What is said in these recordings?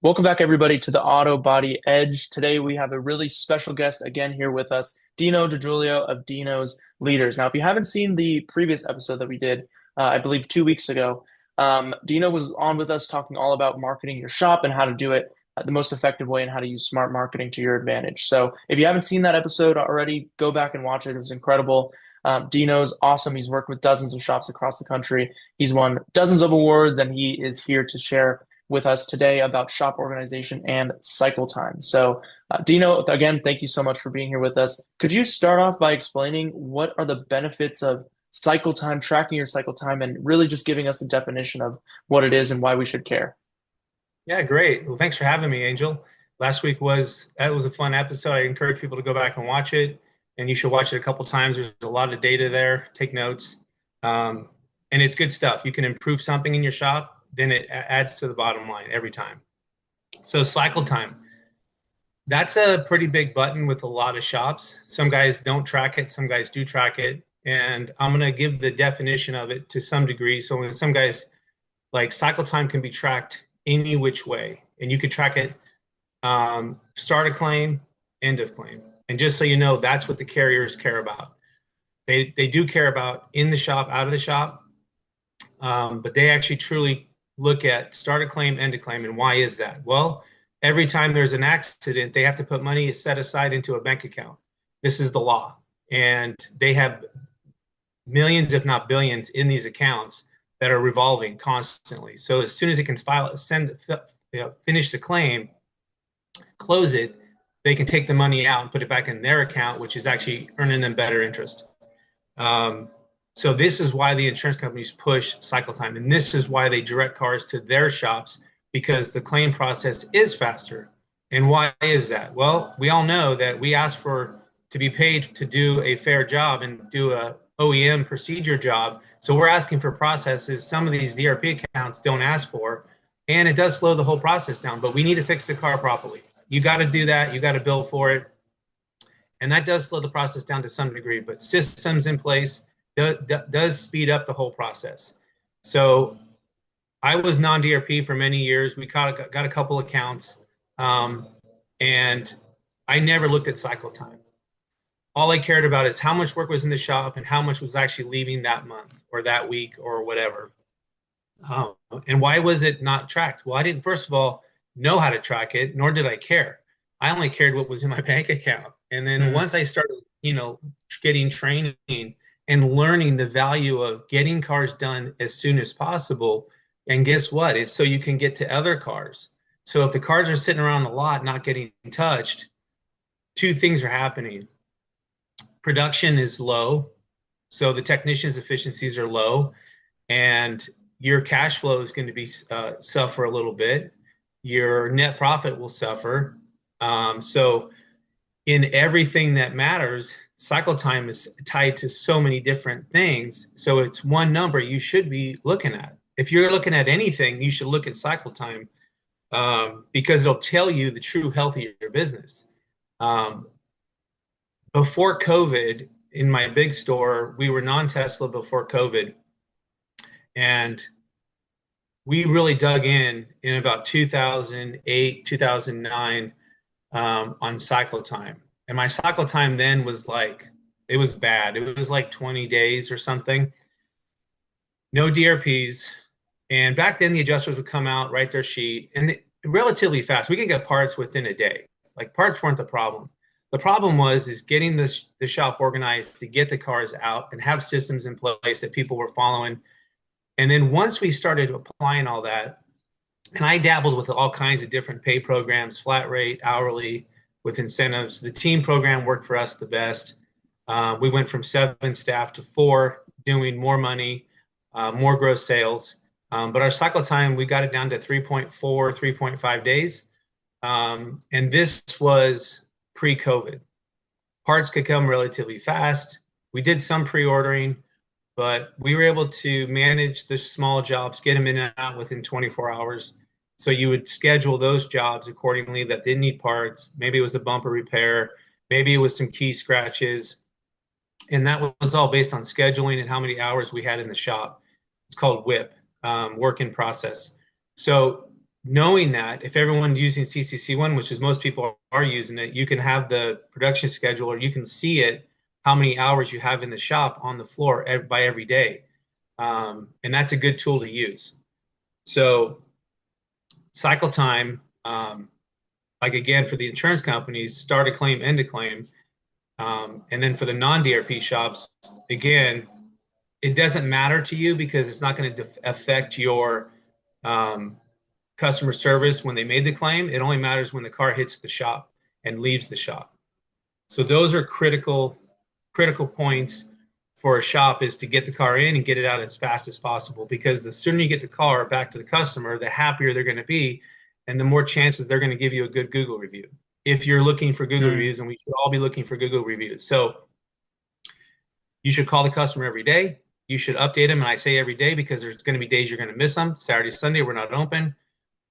Welcome back, everybody, to the Auto Body Edge. Today, we have a really special guest again here with us, Dino Digiulio of Dino's Leaders. Now, if you haven't seen the previous episode that we did, I believe 2 weeks ago, Dino was on with us talking all about marketing your shop and how to do it the most effective way and how to use smart marketing to your advantage. So, if you haven't seen that episode already, go back and watch it. It was incredible. Dino's awesome. He's worked with dozens of shops across the country. He's won dozens of awards, and he is here to share with us today about shop organization and cycle time. So, Dino, again, thank you so much for being here with us. Could you start off by explaining what are the benefits of cycle time, tracking your cycle time, and really just giving us a definition of what it is and why we should care? Yeah, great. Well, thanks for having me, Angel. Last week was a fun episode. I encourage people to go back and watch it, and you should watch it a couple times. There's a lot of data there. Take notes, and it's good stuff. You can improve something in your shop, then it adds to the bottom line every time. So cycle time, that's a pretty big button with a lot of shops. Some guys don't track it, some guys do track it, and I'm going to give the definition of it to some degree. So when some guys like cycle time can be tracked any which way, and you could track it start of claim, end of claim. And just so you know, that's what the carriers care about. They do care about in the shop, out of the shop, but they actually truly look at start of claim, end of claim. And why is that? Well, every time there's an accident, they have to put money set aside into a bank account. This is the law. And they have millions, if not billions, in these accounts that are revolving constantly. So as soon as it can finish the claim, close it, they can take the money out and put it back in their account, which is actually earning them better interest. So this is why the insurance companies push cycle time, and this is why they direct cars to their shops, because the claim process is faster. And why is that? Well, we all know that we ask for to be paid to do a fair job and do a OEM procedure job. So we're asking for processes some of these DRP accounts don't ask for, and it does slow the whole process down, but we need to fix the car properly. You got to do that. You got to bill for it. And that does slow the process down to some degree, but systems in place does speed up the whole process. So I was non-DRP for many years. We got a couple accounts, and I never looked at cycle time. All I cared about is how much work was in the shop and how much was actually leaving that month or that week or whatever. And why was it not tracked? Well, I didn't, first of all, know how to track it, nor did I care. I only cared what was in my bank account. And then once I started, getting training and learning the value of getting cars done as soon as possible, and guess what? It's so you can get to other cars. So if the cars are sitting around the lot not getting touched, two things are happening. Production is low, so the technicians' efficiencies are low, and your cash flow is going to be suffer a little bit. Your net profit will suffer. So in everything that matters, cycle time is tied to so many different things. So it's one number you should be looking at. If you're looking at anything, you should look at cycle time, because it'll tell you the true health of your business. Before COVID, in my big store, we were non-Tesla before COVID. And we really dug in about 2008, 2009 on cycle time. And my cycle time then was it was bad. It was like 20 days or something. No DRPs. And back then the adjusters would come out, write their sheet, and relatively fast. We could get parts within a day. Like, parts weren't the problem. The problem was getting the shop organized to get the cars out and have systems in place that people were following. And then once we started applying all that, and I dabbled with all kinds of different pay programs, flat rate, hourly, with incentives. The team program worked for us the best. We went from 7 staff to 4, doing more money, more gross sales. But our cycle time, we got it down to 3.4, 3.5 days. And this was pre-COVID. Parts could come relatively fast. We did some pre-ordering, but we were able to manage the small jobs, get them in and out within 24 hours. So you would schedule those jobs accordingly that didn't need parts. Maybe it was a bumper repair. Maybe it was some key scratches. And that was all based on scheduling and how many hours we had in the shop. It's called WIP, work in process. So knowing that if everyone's using CCC1, which is most people are using it, you can have the production schedule, or you can see it, how many hours you have in the shop on the floor by every day. And that's a good tool to use. So cycle time, like again, for the insurance companies, start a claim, end a claim. And then for the non-DRP shops, again, it doesn't matter to you because it's not going to affect your um, customer service when they made the claim. It only matters when the car hits the shop and leaves the shop. So those are critical points for a shop, is to get the car in and get it out as fast as possible, because the sooner you get the car back to the customer, the happier they're going to be, and the more chances they're going to give you a good Google review. If you're looking for Google Mm, reviews, and we should all be looking for Google reviews. So you should call the customer every day. You should update them. And I say every day because there's going to be days you're going to miss them. Saturday, Sunday, we're not open,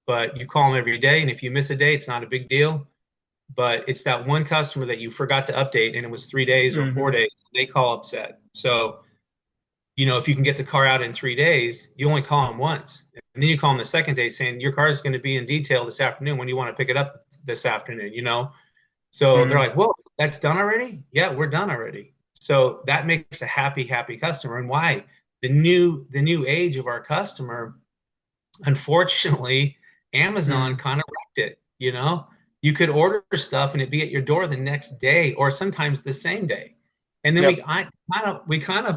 but you call them every day. And if you miss a day, it's not a big deal. But it's that one customer that you forgot to update and it was 3 days or four hmm days, they call upset. So, if you can get the car out in 3 days, you only call them once. And then you call them the second day saying, your car is going to be in detail this afternoon when you want to pick it up this afternoon. So they're mm, like, whoa, that's done already? Yeah, we're done already. So that makes a happy, happy customer. And why? The new age of our customer, unfortunately, Amazon mm, kind of wrecked it. You could order stuff and it'd be at your door the next day or sometimes the same day. And then yep.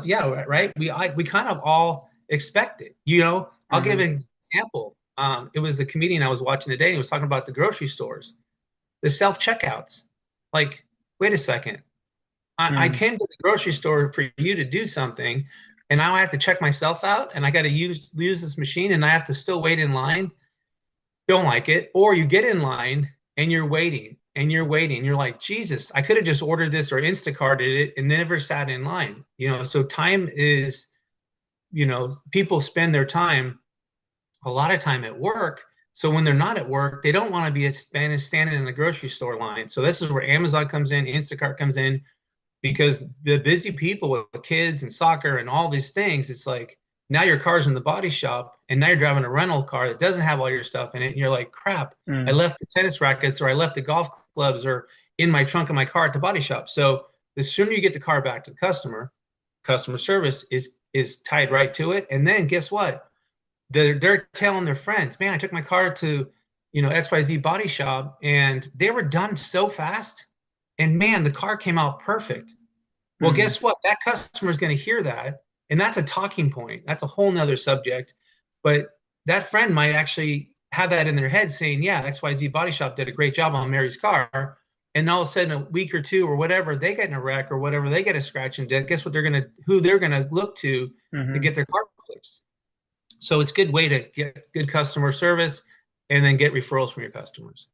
yeah, right. We kind of all expect it. I'll give Hmm. an example. It was a comedian I was watching today, and he was talking about the grocery stores, the self checkouts. Like, wait a second. I Mm, came to the grocery store for you to do something, and now I have to check myself out, and I got to use this machine, and I have to still wait in line. Don't like it. Or you get in line and you're waiting and you're waiting. You're like, Jesus, I could have just ordered this or Instacarted it and never sat in line. So time is, people spend their time, a lot of time at work. So when they're not at work, they don't want to be standing in the grocery store line. So this is where Amazon comes in, Instacart comes in, because the busy people with kids and soccer and all these things, it's like now your car's in the body shop and now you're driving a rental car that doesn't have all your stuff in it. And you're like, crap, I mm. left the tennis rackets or I left the golf clubs or in my trunk of my car at the body shop. So the sooner you get the car back to the customer service is tied right to it. And then guess what? They're telling their friends, man, I took my car to, XYZ body shop and they were done so fast. And man, the car came out perfect. Well, Mm, guess what? That customer is going to hear that. And that's a talking point. That's a whole nother subject. But that friend might actually have that in their head saying, yeah, XYZ Body Shop did a great job on Mary's car. And all of a sudden, a week or two or whatever, they get in a wreck or whatever, they get a scratch and dent. Guess what? Who they're going to look to hmm. get their car fixed. So it's a good way to get good customer service and then get referrals from your customers.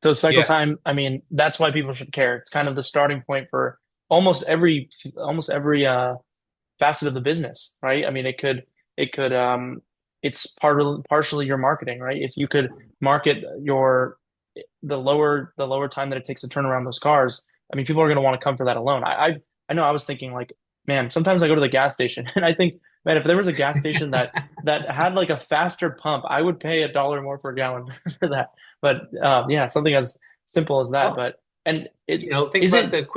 So cycle Yeah. time, I mean, that's why people should care. It's kind of the starting point for almost every facet of the business, right? I mean, it could it's partially your marketing, right? If you could market the lower time that it takes to turn around those cars, I mean, people are going to want to come for that alone. I know I was thinking like, man, sometimes I go to the gas station and I think, man, if there was a gas station that had like a faster pump, I would pay $1 more per gallon for that. But yeah, something as simple as that. Well, But and it's think is about it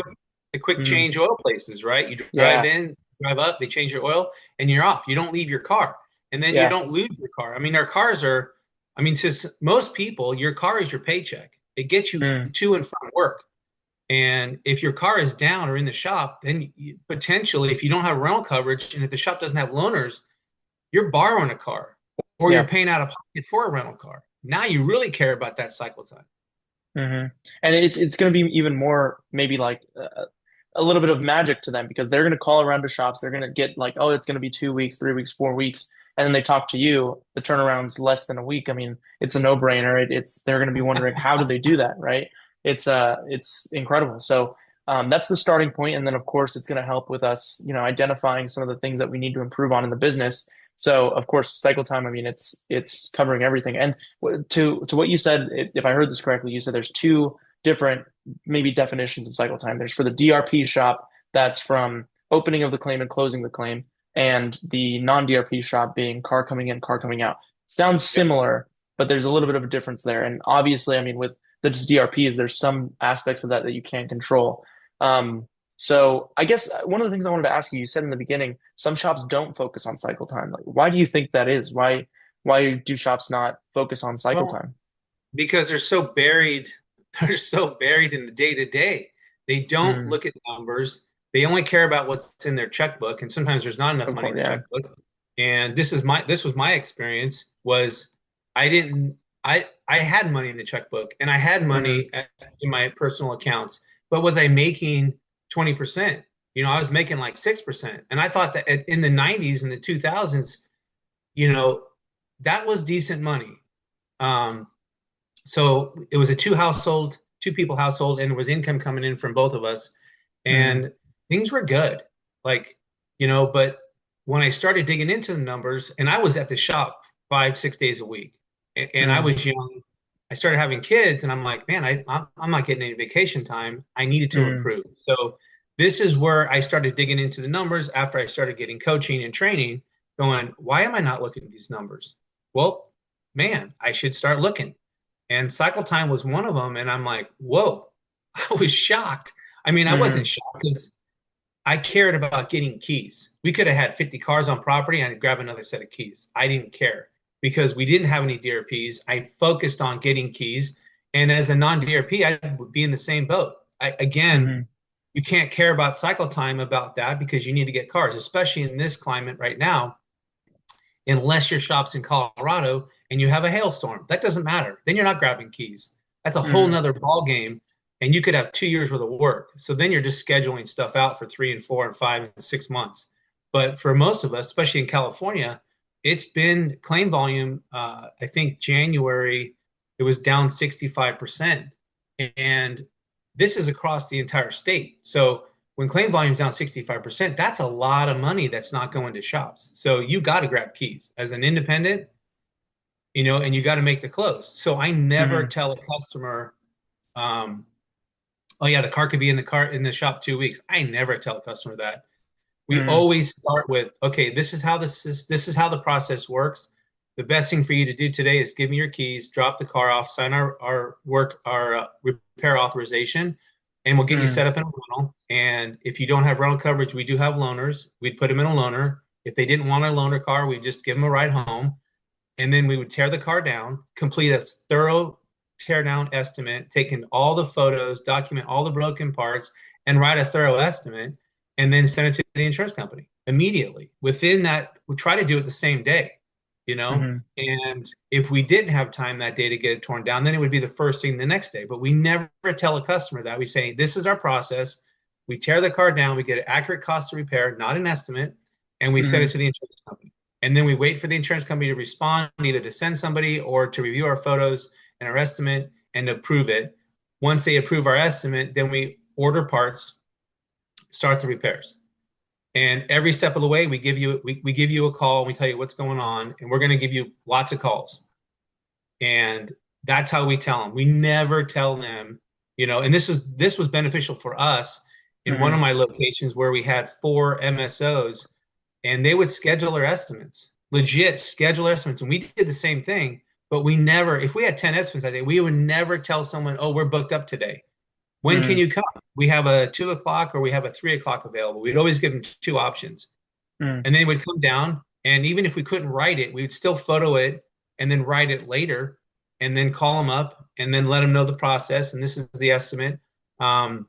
the quick mm, change oil places, right? You drive yeah, in, drive up, they change your oil, and you're off. You don't leave your car, and then you yeah. don't lose your car. I mean, our cars are. I mean, to most people, your car is your paycheck. It gets you Mm, to and from work. And if your car is down or in the shop, then potentially, if you don't have rental coverage, and if the shop doesn't have loaners, you're borrowing a car, or you're yeah. paying out of pocket for a rental car. Now you really care about that cycle time. Hmm. And it's going to be even more maybe like a little bit of magic to them because they're going to call around to shops. They're going to get like, oh, it's going to be 2 weeks, 3 weeks, 4 weeks, and then they talk to you. The turnaround's less than a week. I mean, it's a no-brainer. It's they're going to be wondering how do they do that, right? It's incredible. So that's the starting point, and then of course it's going to help with us, identifying some of the things that we need to improve on in the business. So of course, cycle time. I mean, it's covering everything. And to what you said, if I heard this correctly, you said there's two different maybe definitions of cycle time. There's for the DRP shop, that's from opening of the claim and closing the claim, and the non-DRP shop being car coming in, car coming out. Sounds Yep. similar. but there's a little bit of a difference there. And obviously, I mean, with the DRPs, there's some aspects of that that you can't control. So I guess one of the things I wanted to ask you, you said in the beginning, some shops don't focus on cycle time. Like, why do you think that is? Why do shops not focus on cycle Well, time? because they're so buried, they're so buried in the day to day. They don't Mm, look at numbers. They only care about what's in their checkbook, and sometimes there's not enough of money in course, the yeah. checkbook. And this was my experience was I didn't I had money in the checkbook and I had Hmm. money in my personal accounts, but was I making 20%? I was making like 6%. And I thought that in the 90s and the 2000s, you know, that was decent money. Um, so it was a two people household, and there was income coming in from both of us, Hmm. and things were good. Like, but when I started digging into the numbers, and I was at the shop 5, 6 days a week, and I Hmm. was young, I started having kids, and I'm like, man, I'm not getting any vacation time. I needed to Hmm. improve. So this is where I started digging into the numbers after I started getting coaching and training, going, why am I not looking at these numbers? Well, man, I should start looking. And cycle time was one of them. And I'm like, whoa, I was shocked. I mean, I wasn't Hmm. shocked because I cared about getting keys. We could have had 50 cars on property and I'd grab another set of keys. I didn't care because we didn't have any DRPs. I focused on getting keys. And as a non DRP, I would be in the same boat. Again, Hmm. you can't care about cycle time about that because you need to get cars, especially in this climate right now, unless your shop's in Colorado and you have a hailstorm. That doesn't matter. Then you're not grabbing keys. That's a whole Hmm. nother ball game. And you could have 2 years worth of work. So then you're just scheduling stuff out for 3 and 4 and 5 and 6 months. But for most of us, especially in California, it's been claim volume. I think January, it was down 65%. And this is across the entire state. So when claim volume is down 65%, that's a lot of money that's not going to shops. So you got to grab keys as an independent, and you got to make the close. So I never Hmm. tell a customer, um, oh yeah, the car could be in the shop 2 weeks. I never tell a customer that. We Hmm. always start with, okay, this is how the process works. The best thing for you to do today is give me your keys, drop the car off, sign our repair authorization, and we'll get you set Hmm. up in a rental. And if you don't have rental coverage, we do have loaners. We'd put them in a loaner. If they didn't want a loaner car, we'd just give them a ride home. And then we would tear the car down, complete a thorough tear down estimate, taking all the photos, document all the broken parts, and write a thorough estimate, and then send it to the insurance company immediately. Within that, we try to do it the same day, you know. Hmm. And if we didn't have time that day to get it torn down, then it would be the first thing the next day. But we never tell a customer that. We say, this is our process. We tear the car down, we get an accurate cost of repair, not an estimate, and we send it Hmm. to the insurance company. And then we wait for the insurance company to respond, either to send somebody or to review our photos and our estimate and approve it. Once they approve our estimate, then we order parts, start the repairs. And every step of the way, we give you a call and we tell you what's going on, and we're going to give you lots of calls. And that's how we tell them. We never tell them, and this was beneficial for us in one of Hmm. my locations where we had 4 MSOs, and they would schedule their estimates, legit schedule their estimates. And we did the same thing, but we never, if we had 10 estimates that day, we would never tell someone, oh, we're booked up today. When can Hmm. you come? We have a 2 o'clock or we have a 3 o'clock available. We'd always give them two options. Hmm. And then would come down. And even if we couldn't write it, we would still photo it and then write it later and then call them up and then let them know the process. And this is the estimate. Um,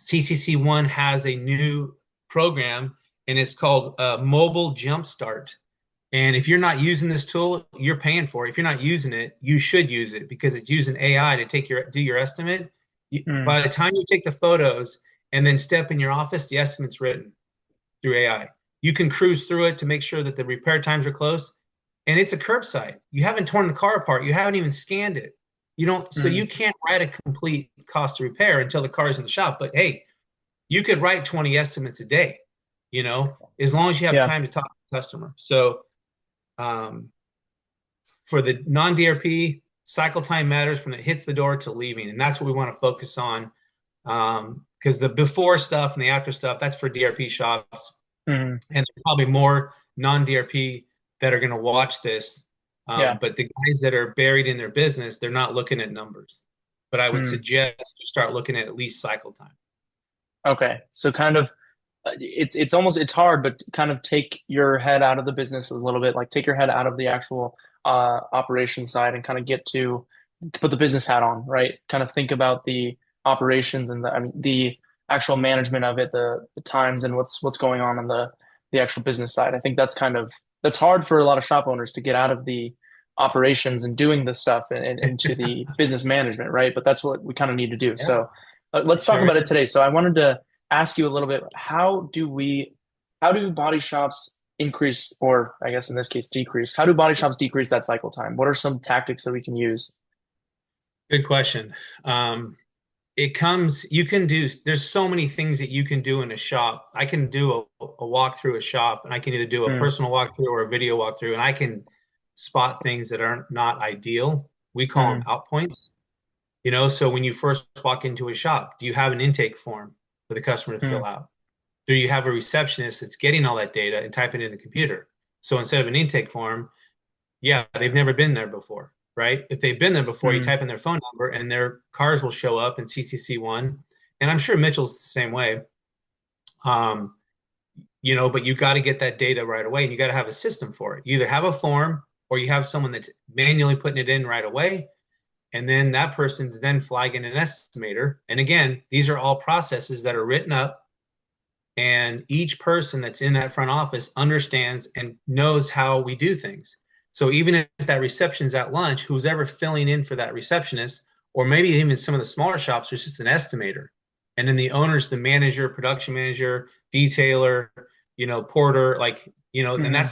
CCC1 has a new program and it's called Mobile Jumpstart. And if you're not using this tool, you're paying for it. If you're not using it, you should use it because it's using AI to do your estimate. Hmm. By the time you take the photos and then step in your office, the estimate's written through AI. You can cruise through it to make sure that the repair times are close. And it's a curbside. You haven't torn the car apart. You haven't even scanned it. You don't, so Hmm. you can't write a complete cost of repair until the car is in the shop. But hey, you could write 20 estimates a day, as long as you have Yeah. time to talk to the customer. So um, for the non-DRP, cycle time matters from it hits the door to leaving. And that's what we want to focus on. Because the before stuff and the after stuff, that's for DRP shops. Hmm. And there's probably more non-DRP that are going to watch this. Yeah. But the guys that are buried in their business, they're not looking at numbers. But I would Hmm. suggest you start looking at least cycle time. Okay. So kind of it's almost it's hard, but kind of take your head out of the business a little bit, like take your head out of the actual operations side and kind of get to put the business hat on, right? Kind of think about the operations and the I mean the actual management of it, the times and what's going on the actual business side. I think that's kind of that's hard for a lot of shop owners to get out of the operations and doing the stuff and into the business management, right? But that's what we kind of need to do. Yeah, So it let's talk sure about it is. today. So I wanted to ask you a little bit, how do body shops increase, or I guess in this case, decrease? How do body shops decrease that cycle time? What are some tactics that we can use? Good question. It comes, you can do, there's so many things that you can do in a shop. I can do a walk through a shop, and I can either do a Mm, personal walkthrough or a video walkthrough, and I can spot things that are not ideal. We call them mm, out points. So when you first walk into a shop, do you have an intake form for the customer to mm, fill out? Do you have a receptionist that's getting all that data and typing it in the computer? So instead of an intake form, yeah, they've never been there before, right? If they've been there before, you mm, type in their phone number and their cars will show up in CCC1. And I'm sure Mitchell's the same way. Um, but you got to get that data right away and you got to have a system for it. You either have a form or you have someone that's manually putting it in right away. And then that person's then flagging an estimator. And again, these are all processes that are written up, and each person that's in that front office understands and knows how we do things. So even if that reception's at lunch, who's ever filling in for that receptionist, or maybe even some of the smaller shops, there's just an estimator. And then the owner's the manager, production manager, detailer, porter, and mm,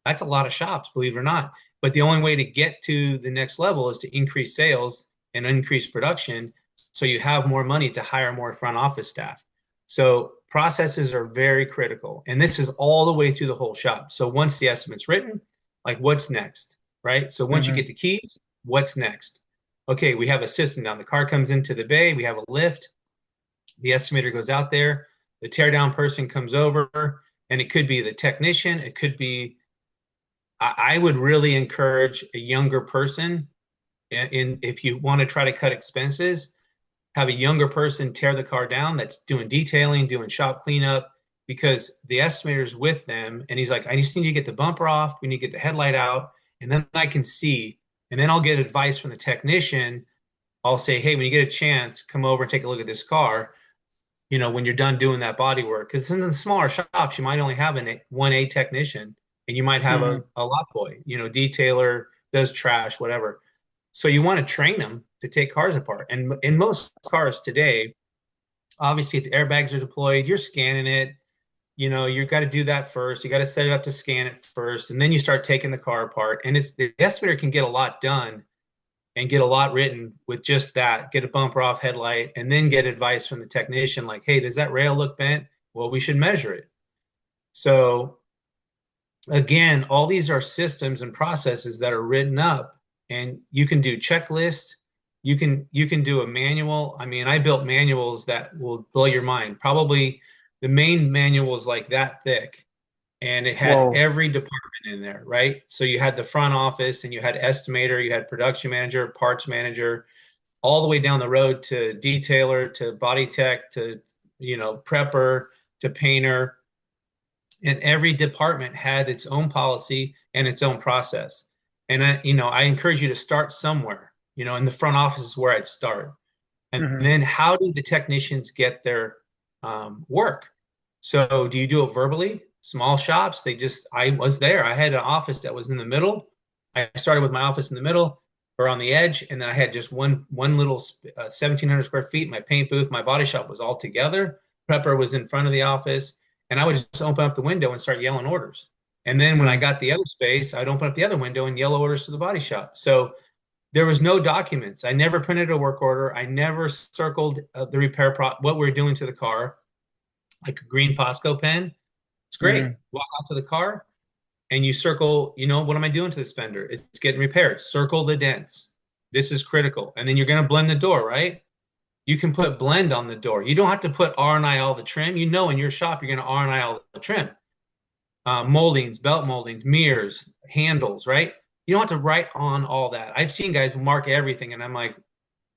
that's a lot of shops, believe it or not. But the only way to get to the next level is to increase sales and increase production so you have more money to hire more front office staff. So processes are very critical. And this is all the way through the whole shop. So once the estimate's written, like what's next, right? So once you mm, get the keys, what's next? Okay, we have a system now. The car comes into the bay, we have a lift, the estimator goes out there, the tear down person comes over, and it could be the technician, it could be I would really encourage a younger person if you want to try to cut expenses, have a younger person tear the car down that's doing detailing, doing shop cleanup, because the estimator's with them and he's like, I just need to get the bumper off, we need to get the headlight out, and then I can see, and then I'll get advice from the technician. I'll say, hey, when you get a chance, come over and take a look at this car, when you're done doing that body work. Because in the smaller shops, you might only have an 1A technician and you might have mm, a lot boy, detailer, does trash, whatever. So you want to train them to take cars apart. And in most cars today, obviously, if the airbags are deployed, you're scanning it. You've got to do that first. You got to set it up to scan it first. And then you start taking the car apart. And the estimator can get a lot done and get a lot written with just that, get a bumper off headlight, and then get advice from the technician like, hey, does that rail look bent? Well, we should measure it. So again, all these are systems and processes that are written up, and you can do checklists. You can do a manual. I mean, I built manuals that will blow your mind. Probably the main manual is like that thick, and it had whoa. every department in there, right? So you had the front office, and you had estimator, you had production manager, parts manager, all the way down the road to detailer, to body tech, to prepper, to painter, and every department had its own policy and its own process. And I encourage you to start somewhere. In the front office is where I'd start. And Hmm. then how do the technicians get their work? So do you do it verbally? Small shops, I was there. I had an office that was in the middle. I started with my office in the middle or on the edge, and then I had just one little 1,700 square feet. My paint booth, my body shop was all together. Prepper was in front of the office, and I would just open up the window and start yelling orders. And then when I Mm, got the other space, I'd open up the other window and yell orders to the body shop. So there was no documents. I never printed a work order. I never circled the what we are doing to the car, like a green Posco pen. It's great. mm, Walk out to the car and you circle, what am I doing to this fender? It's getting repaired. Circle the dents. This is critical. And then you're going to blend the door, right? You can put blend on the door. You don't have to put R&I all the trim. In your shop, you're going to R&I all the trim. Moldings, belt moldings, mirrors, handles, right? You don't have to write on all that. I've seen guys mark everything, and I'm like,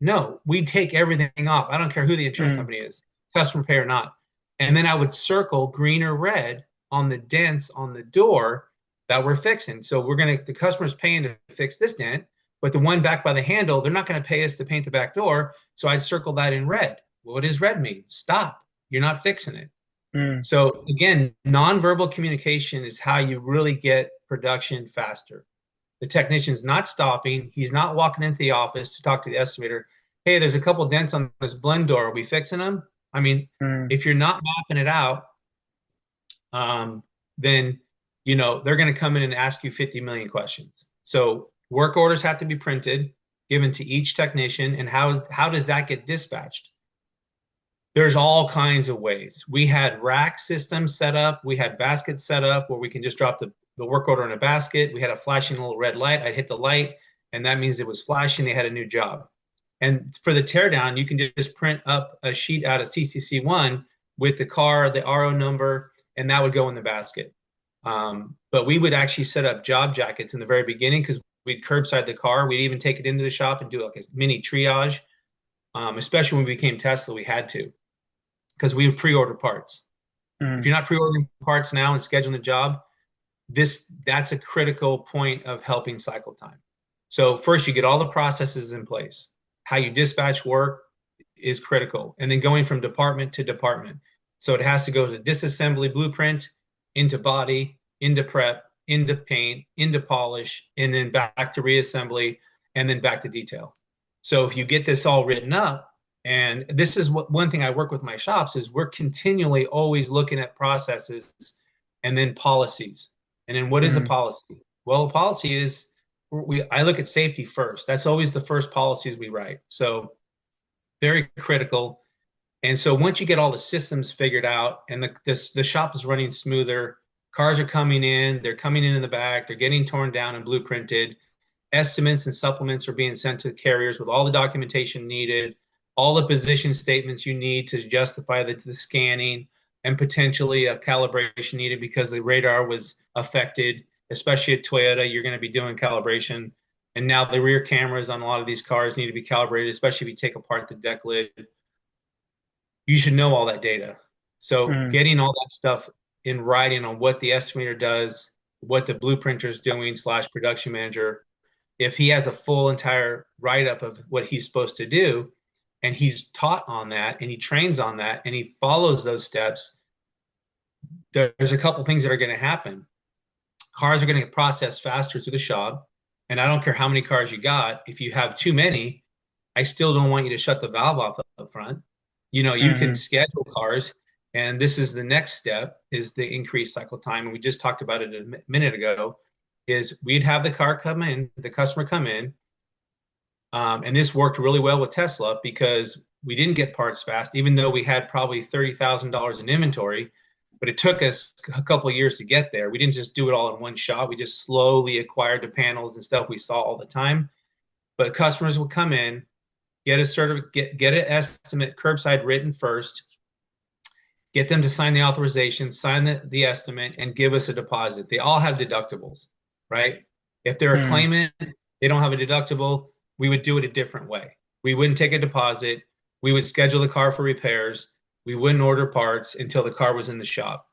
no, we take everything off. I don't care who the insurance Mm, company is, customer pay or not. And then I would circle green or red on the dents on the door that we're fixing. So the customer's paying to fix this dent, but the one back by the handle, they're not going to pay us to paint the back door. So I'd circle that in red. Well, what does red mean? Stop. You're not fixing it. mm, So again, nonverbal communication is how you really get production faster. The technician's not stopping. He's not walking into the office to talk to the estimator. Hey, there's a couple dents on this blend door. Are we fixing them? I mean, mm, if you're not mapping it out, then they're going to come in and ask you 50 million questions. So work orders have to be printed, given to each technician, and how does that get dispatched? There's all kinds of ways. We had rack systems set up. We had baskets set up where we can just drop the work order in a basket. We had a flashing little red light. I'd hit the light, and that means it was flashing. They had a new job. And for the teardown, you can just print up a sheet out of CCC1 with the car, the RO number, and that would go in the basket. But we would actually set up job jackets in the very beginning because we'd curbside the car. We'd even take it into the shop and do like a mini triage. Especially when we became Tesla, we had to because we would pre-order parts. If mm, you're not pre-ordering parts now and scheduling the job, that's a critical point of helping cycle time. So first, you get all the processes in place. How you dispatch work is critical, and then going from department to department. So it has to go to disassembly blueprint, into body, into prep, into paint, into polish, and then back to reassembly, and then back to detail. So if you get this all written up, and this is one thing I work with my shops is we're continually always looking at processes and then policies. And then what is a mm, policy? Well, a policy is I look at safety first. That's always the first policies we write. So very critical. And so once you get all the systems figured out and the shop is running smoother, cars are coming in, they're coming in the back, they're getting torn down and blueprinted. Estimates and supplements are being sent to carriers with all the documentation needed, all the position statements you need to justify the scanning, and potentially a calibration needed because the radar was affected, especially at Toyota. You're going to be doing calibration. And now the rear cameras on a lot of these cars need to be calibrated, especially if you take apart the deck lid. You should know all that data. So mm, getting all that stuff in writing on what the estimator does, what the blueprinter is doing / production manager, if he has a full entire write-up of what he's supposed to do, and he's taught on that and he trains on that and he follows those steps, there's a couple things that are going to happen. Cars are going to get processed faster through the shop. And I don't care how many cars you got. If you have too many, I still don't want you to shut the valve off up front. You can mm, schedule cars, and this is the next step is the increased cycle time. And we just talked about it a minute ago, is we'd have the car come in, the customer come in, and this worked really well with Tesla because we didn't get parts fast, even though we had probably $30,000 in inventory. But it took us a couple of years to get there. We didn't just do it all in one shot. We just slowly acquired the panels and stuff we saw all the time. But customers would come in, get get an estimate curbside written first, get them to sign the authorization, sign the estimate, and give us a deposit. They all have deductibles, right? If they're a mm, claimant, they don't have a deductible, we would do it a different way. We wouldn't take a deposit. We would schedule the car for repairs. We wouldn't order parts until the car was in the shop.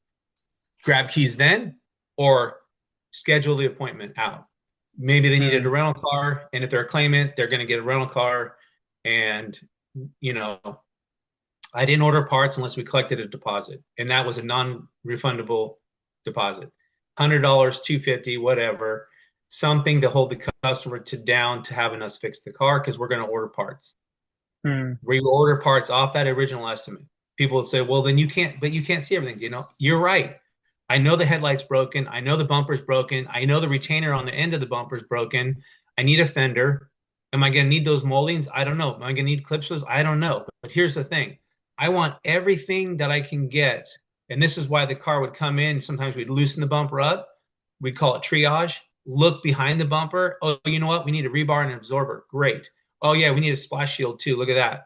Grab keys then, or schedule the appointment out. Maybe they needed a mm, rental car, and if they're a claimant, they're going to get a rental car. And, you know, I didn't order parts unless we collected a deposit, and that was a non-refundable deposit. $100, $250, whatever, something to hold the customer to down to having us fix the car because we're going to order parts. mm, We order parts off that original estimate. People would say, well, then you can't, but you can't see everything. You're right. I know the headlight's broken. I know the bumper's broken. I know the retainer on the end of the bumper's broken. I need a fender. Am I going to need those moldings? I don't know. Am I going to need clips? I don't know. But here's the thing. I want everything that I can get. And this is why the car would come in. Sometimes we'd loosen the bumper up. We'd call it triage. Look behind the bumper. Oh, you know what? We need a rebar and an absorber. Great. Oh, yeah, we need a splash shield too. Look at that.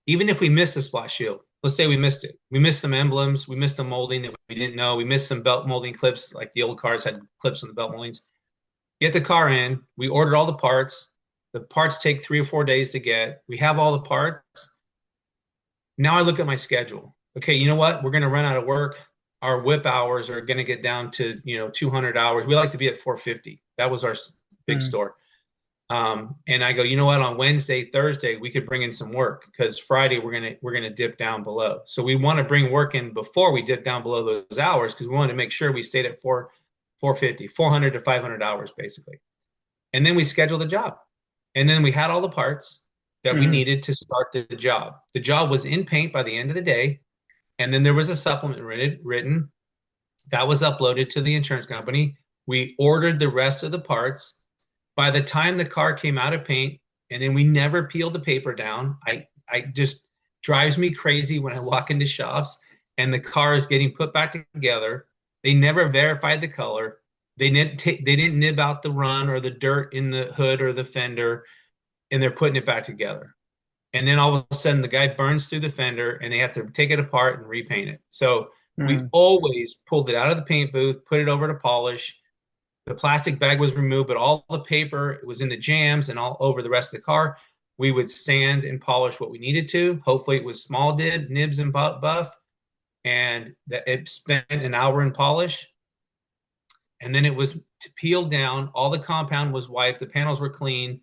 Even if we missed a splash shield, let's say we missed it. We missed some emblems. We missed a molding that we didn't know. We missed some belt molding clips, like the old cars had clips on the belt moldings. get the car in. We ordered all the parts. The parts take 3 or 4 days to get. We have all the parts. Now I look at my schedule. Okay, you know what? We're going to run out of work. Our whip hours are going to get down to 200 hours. We like to be at 450. That was our big Mm, store. And I go, you know what? On Wednesday, Thursday, we could bring in some work because Friday we're gonna dip down below. So we want to bring work in before we dip down below those hours because we wanted to make sure we stayed at 450, 400 to 500 hours basically. And then we scheduled a job, and then we had all the parts that we mm, needed to start the job. The job was in paint by the end of the day, and then there was a supplement written that was uploaded to the insurance company. We ordered the rest of the parts. By the time the car came out of paint, and then we never peeled the paper down. I just drives me crazy when I walk into shops and the car is getting put back together. They never verified the color. They didn't nib out the run or the dirt in the hood or the fender, and they're putting it back together. And then all of a sudden, the guy burns through the fender, and they have to take it apart and repaint it. So we mm, always pulled it out of the paint booth, put it over to polish. The plastic bag was removed, but all the paper was in the jams and all over the rest of the car. We would sand and polish what we needed to. Hopefully, it was small nibs and buff, and that it spent an hour in polish. And then it was peeled down. All the compound was wiped. The panels were clean.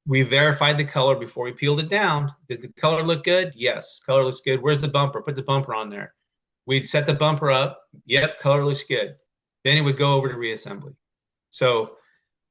We verified the color before we peeled it down. Does the color look good? Yes, color looks good. Where's the bumper? Put the bumper on there. We'd set the bumper up. Yep, color looks good. Then it would go over to reassembly. So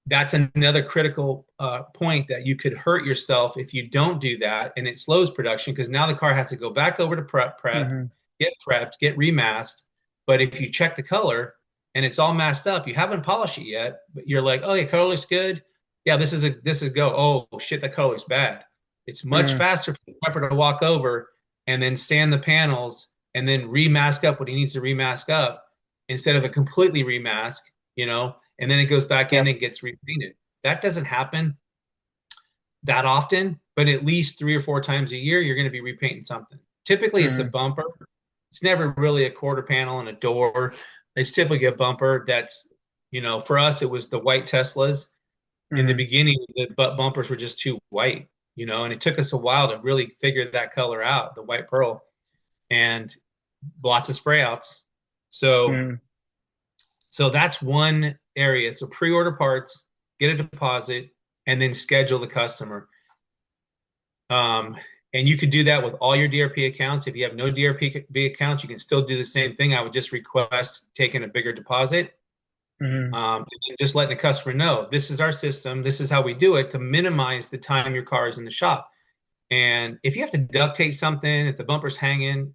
that's another critical point that you could hurt yourself if you don't do that, and it slows production because now the car has to go back over to prep, mm, get prepped, get remasked. But if you check the color and it's all masked up, you haven't polished it yet, but you're like, oh, yeah, color looks good. Yeah, this is go. Oh shit, that color looks bad. It's much mm, faster for the prepper to walk over and then sand the panels and then remask up what he needs to remask up instead of a completely remask, and then it goes back in yep. and gets repainted. That doesn't happen that often, but at least 3 or 4 times a year, you're going to be repainting something. Typically, it's a Mm, bumper. It's never really a quarter panel and a door. It's typically a bumper that's, for us, it was the white Teslas. In the mm, beginning, the bumpers were just too white, and it took us a while to really figure that color out, the white pearl, and lots of spray outs. So mm, So that's one area. So pre-order parts, get a deposit, and then schedule the customer. Um, and you could do that with all your DRP accounts. If you have no DRP accounts, you can still do the same thing. I would just request taking a bigger deposit, mm, and just letting the customer know this is our system. This is how we do it to minimize the time your car is in the shop. And if you have to duct tape something, if the bumper's hanging,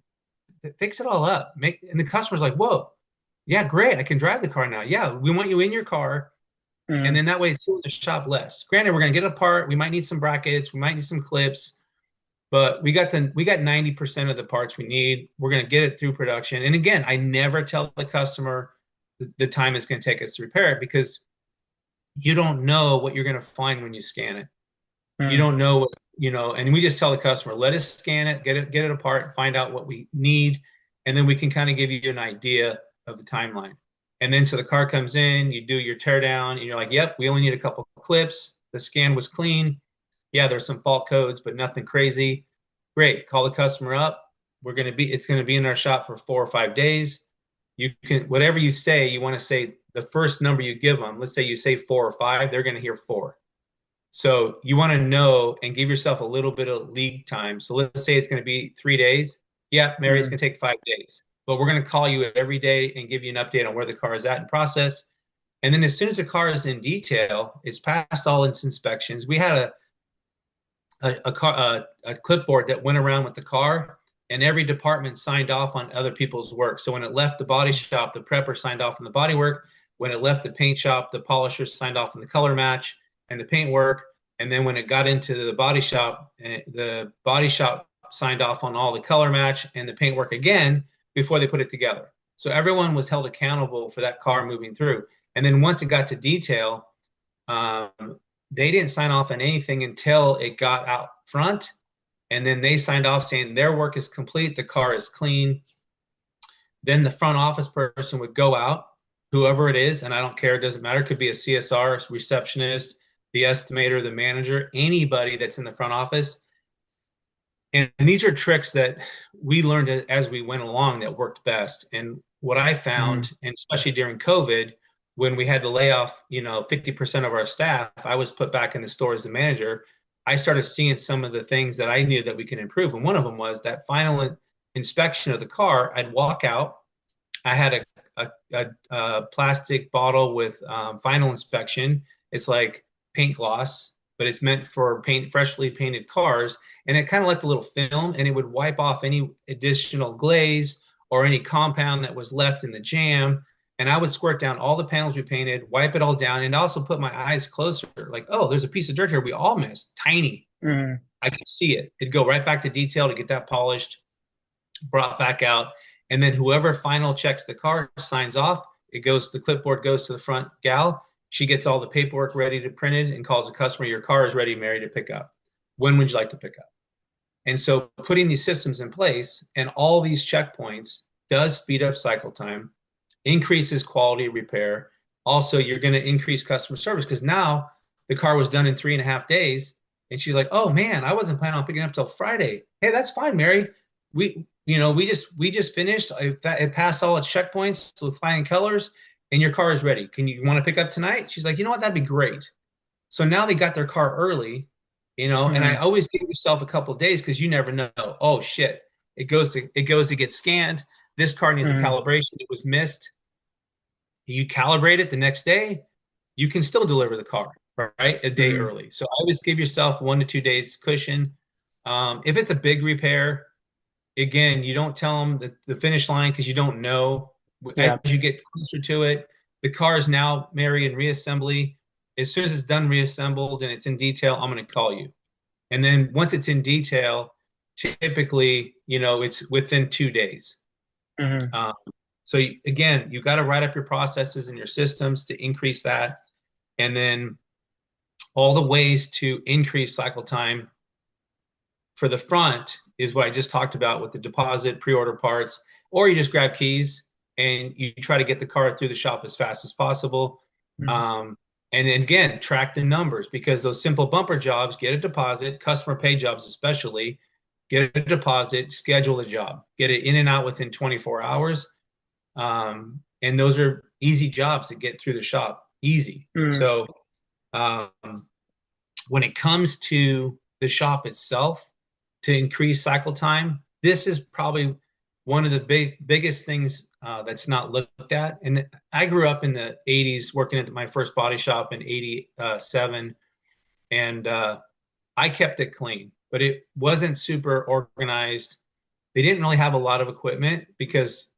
fix it all up. And the customer's like, "Whoa, yeah, great. I can drive the car now. Yeah, we want you in your car." And mm, then that way it's in the shop less. Granted, we're going to get a part. We might need some brackets. We might need some clips, but we got 90% of the parts we need. We're going to get it through production. And again, I never tell the customer the time it's going to take us to repair it because you don't know what you're going to find when you scan it. You mm, don't know and we just tell the customer, let us scan it, get it apart, find out what we need, and then we can kind of give you an idea of the timeline. And then so the car comes in, you do your tear down, and you're like, yep, we only need a couple of clips. The scan was clean. Yeah, there's some fault codes, but nothing crazy. Great. Call the customer up. It's gonna be in our shop for 4 or 5 days. You can, whatever you say, you want to say the first number you give them. Let's say you say 4 or 5, they're gonna hear 4. So you want to know and give yourself a little bit of lead time. So let's say it's going to be 3 days. Yeah, Mary, it's mm, going to take 5 days. But we're going to call you every day and give you an update on where the car is at in process. And then as soon as the car is in detail, it's passed all its inspections. We had a clipboard that went around with the car, and every department signed off on other people's work. So when it left the body shop, the prepper signed off on the body work. When it left the paint shop, the polisher signed off on the color match and the paint work. And then when it got into the body shop signed off on all the color match and the paint work again before they put it together. So everyone was held accountable for that car moving through. And then once it got to detail, um, they didn't sign off on anything until it got out front. And then they signed off saying their work is complete, the car is clean. Then the front office person would go out, whoever it is, and I don't care, it doesn't matter. It could be a CSR, receptionist, the estimator, the manager, anybody that's in the front office. And these are tricks that we learned as we went along that worked best. And what I Mm. found, and especially during COVID, when we had to lay off, 50% of our staff, I was put back in the store as the manager. I started seeing some of the things that I knew that we could improve. And one of them was that final inspection of the car. I'd walk out. I had a plastic bottle with final inspection. It's like paint gloss, but it's meant for freshly painted cars. And it kind of left a little film, and it would wipe off any additional glaze or any compound that was left in the jam. And I would squirt down all the panels we painted, wipe it all down, and also put my eyes closer, like, oh, there's a piece of dirt here we all missed, tiny. Mm. I could see it. It'd go right back to detail to get that polished, brought back out, and then whoever final checks the car signs off. It goes, the clipboard goes to the front gal. She gets all the paperwork ready to print it and calls the customer, your car is ready, Mary, to pick up. When would you like to pick up? And so putting these systems in place and all these checkpoints does speed up cycle time, increases quality repair. Also, you're going to increase customer service because now the car was done in 3.5 days. And she's like, oh man, I wasn't planning on picking up till Friday. Hey, that's fine, Mary. We just finished. It passed all its checkpoints with flying colors, and your car is ready. You want to pick up tonight? She's like, you know what? That'd be great. So now they got their car early, and I Mm. always give yourself a couple of days because you never know. Oh shit. It goes to get scanned. This car needs a Mm. calibration. It was missed. You calibrate it the next day, you can still deliver the car, right? A day Mm. early. So always give yourself 1 to 2 days cushion. If it's a big repair, again, you don't tell them the finish line because you don't know. As Yeah. you get closer to it, the car is now, Mary, in reassembly. As soon as it's done reassembled and it's in detail, I'm going to call you. And then once it's in detail, typically, it's within 2 days. Mm. Um, so again, you got to write up your processes and your systems to increase that. And then all the ways to increase cycle time for the front is what I just talked about with the deposit, pre-order parts, or you just grab keys and you try to get the car through the shop as fast as possible. Mm. Um, and then again, track the numbers because those simple bumper jobs, get a deposit, customer pay jobs especially, get a deposit, schedule a job, get it in and out within 24 hours. And those are easy jobs to get through the shop, easy. Mm. So um, when it comes to the shop itself, to increase cycle time, this is probably one of the biggest things that's not looked at. And I grew up in the 80s working at my first body shop in 87, and I kept it clean, but it wasn't super organized. They didn't really have a lot of equipment because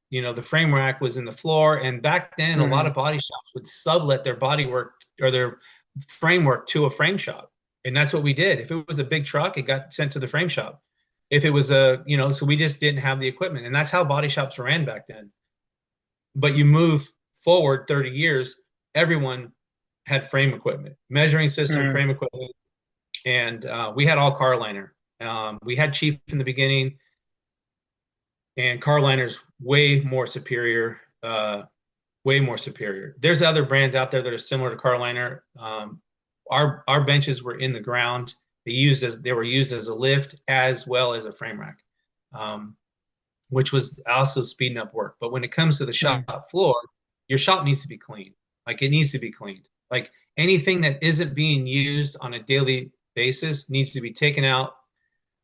the frame rack was in the floor, and back then a lot Mm. of body shops would sublet their body work or their framework to a frame shop. And that's what we did. If it was a big truck, it got sent to the frame shop. If it was so we just didn't have the equipment. And that's how body shops ran back then. But you move forward 30 years, everyone had frame equipment, measuring system, Mm. frame equipment. And we had all car liner. We had Chief in the beginning, and car liner's way more superior. Way more superior. There's other brands out there that are similar to car liner. Our benches were in the ground. They were used as a lift as well as a frame rack, um, which was also speeding up work. But when it comes to the Mm. shop floor, your shop needs to be clean. Like it needs to be cleaned. Like anything that isn't being used on a daily basis needs to be taken out.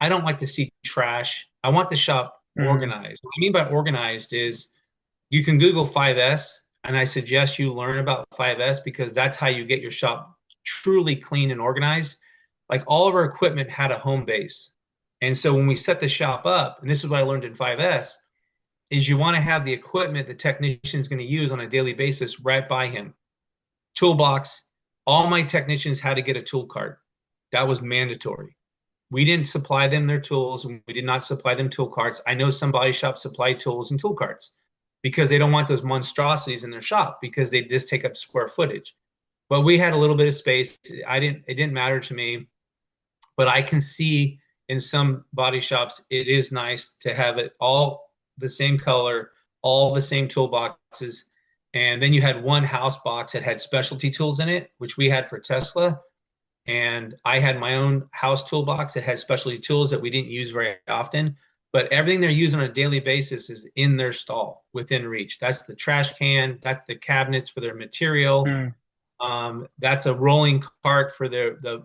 I don't like to see trash. I want the shop Mm. organized. What I mean by organized is you can Google 5S, and I suggest you learn about 5S because that's how you get your shop truly clean and organized. Like all of our equipment had a home base. And so when we set the shop up, and this is what I learned in 5S, is you want to have the equipment the technician is going to use on a daily basis right by him. Toolbox, all my technicians had to get a tool cart. That was mandatory. We didn't supply them their tools, and we did not supply them tool carts. I know some body shops supply tools and tool carts because they don't want those monstrosities in their shop because they just take up square footage. But we had a little bit of space. It didn't matter to me, but I can see in some body shops it is nice to have it all the same color, all the same toolboxes. And then you had one house box that had specialty tools in it, which we had for Tesla. And I had my own house toolbox that had specialty tools that we didn't use very often. But everything they're using on a daily basis is in their stall within reach. That's the trash can, that's the cabinets for their material. Mm. That's a rolling cart for the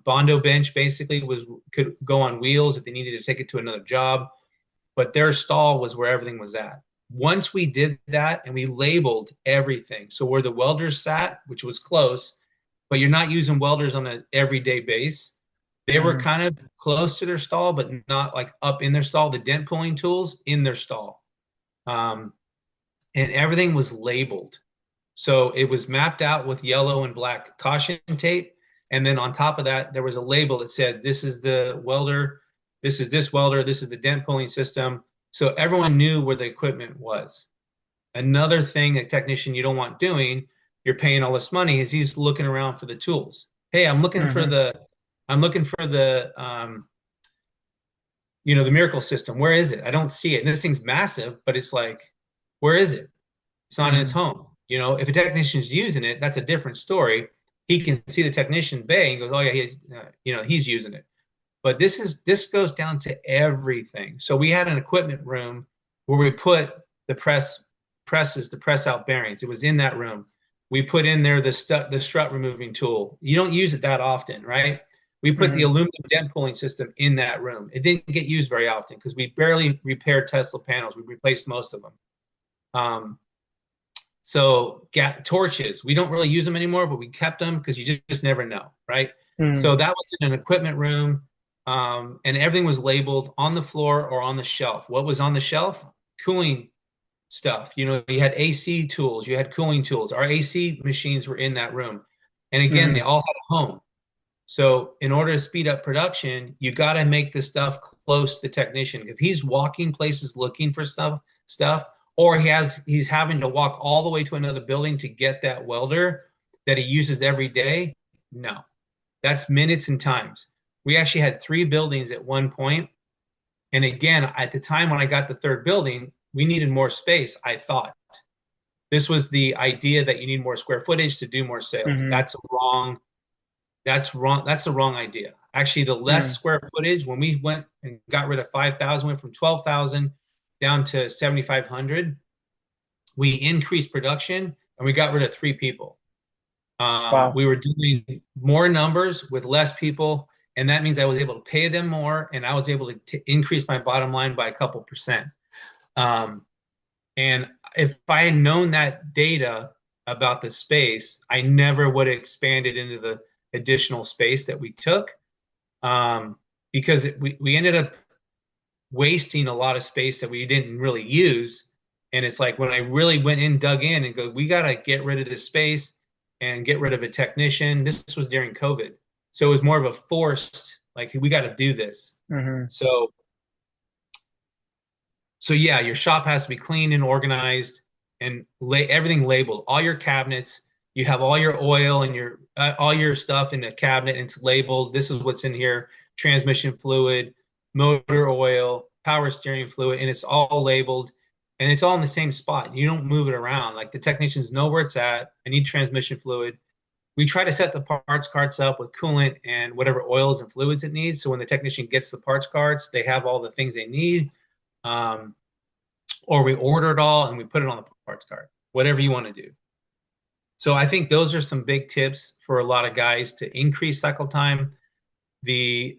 Bondo bench. Basically, could go on wheels if they needed to take it to another job. But their stall was where everything was at. Once we did that and we labeled everything, so where the welders sat, which was close, but you're not using welders on an everyday base. They were Mm. kind of close to their stall, but not like up in their stall. The dent pulling tools in their stall, um, and everything was labeled. So it was mapped out with yellow and black caution tape. And then on top of that, there was a label that said, this is the welder, this welder, this is the dent pulling system. So everyone knew where the equipment was. Another thing a technician you don't want doing, you're paying all this money, is he's looking around for the tools. Hey, Mm-hmm. I'm looking for the, the miracle system. Where is it? I don't see it. And this thing's massive, but it's like, where is it? It's not in its Mm. home. If a technician's using it, that's a different story. He can see the technician bay and goes, "Oh yeah, he's using it." But this goes down to everything. So we had an equipment room where we put the presses to press out bearings. It was in that room. We put in there the strut removing tool. You don't use it that often, right? We put the Mm. aluminum dent pulling system in that room. It didn't get used very often because we barely repaired Tesla panels. We replaced most of them. Um, so torches, we don't really use them anymore, but we kept them because you just never know, right? Mm. So that was in an equipment room, and everything was labeled on the floor or on the shelf. What was on the shelf? Cooling stuff. You had AC tools, you had cooling tools. Our AC machines were in that room. And again, they Mm. all had a home. So in order to speed up production, you got to make the stuff close to the technician. If he's walking places looking for stuff, or he's having to walk all the way to another building to get that welder that he uses every day, no, that's minutes and times. We actually had 3 buildings at one point, and again, at the time when I got the third building, we needed more space. I thought this was the idea that you need more square footage to do more sales. Mm-hmm. That's wrong. That's wrong. That's the wrong idea. Actually, the less Mm. square footage, when we went and got rid of 5,000, went from 12,000 down to 7,500, we increased production and we got rid of 3 people. Wow. We were doing more numbers with less people, and that means I was able to pay them more, and I was able to increase my bottom line by a couple percent. Um, and if I had known that data about the space, I never would have expanded into the additional space that we took, because we ended up wasting a lot of space that we didn't really use. And it's like when I really went in, dug in, and go, we got to get rid of this space and get rid of a technician. This was during COVID. So it was more of a forced, like, we got to do this. Mm-hmm. So yeah, your shop has to be clean and organized and everything labeled. All your cabinets, you have all your oil and your all your stuff in the cabinet. And it's labeled. This is what's in here: transmission fluid, motor oil, power steering fluid, and it's all labeled. And it's all in the same spot. You don't move it around. Like, the technicians know where it's at. I need transmission fluid. We try to set the parts carts up with coolant and whatever oils and fluids it needs. So when the technician gets the parts carts, they have all the things they need. Um, or we order it all and we put it on the parts card, whatever you want to do. So I think those are some big tips for a lot of guys to increase cycle time. The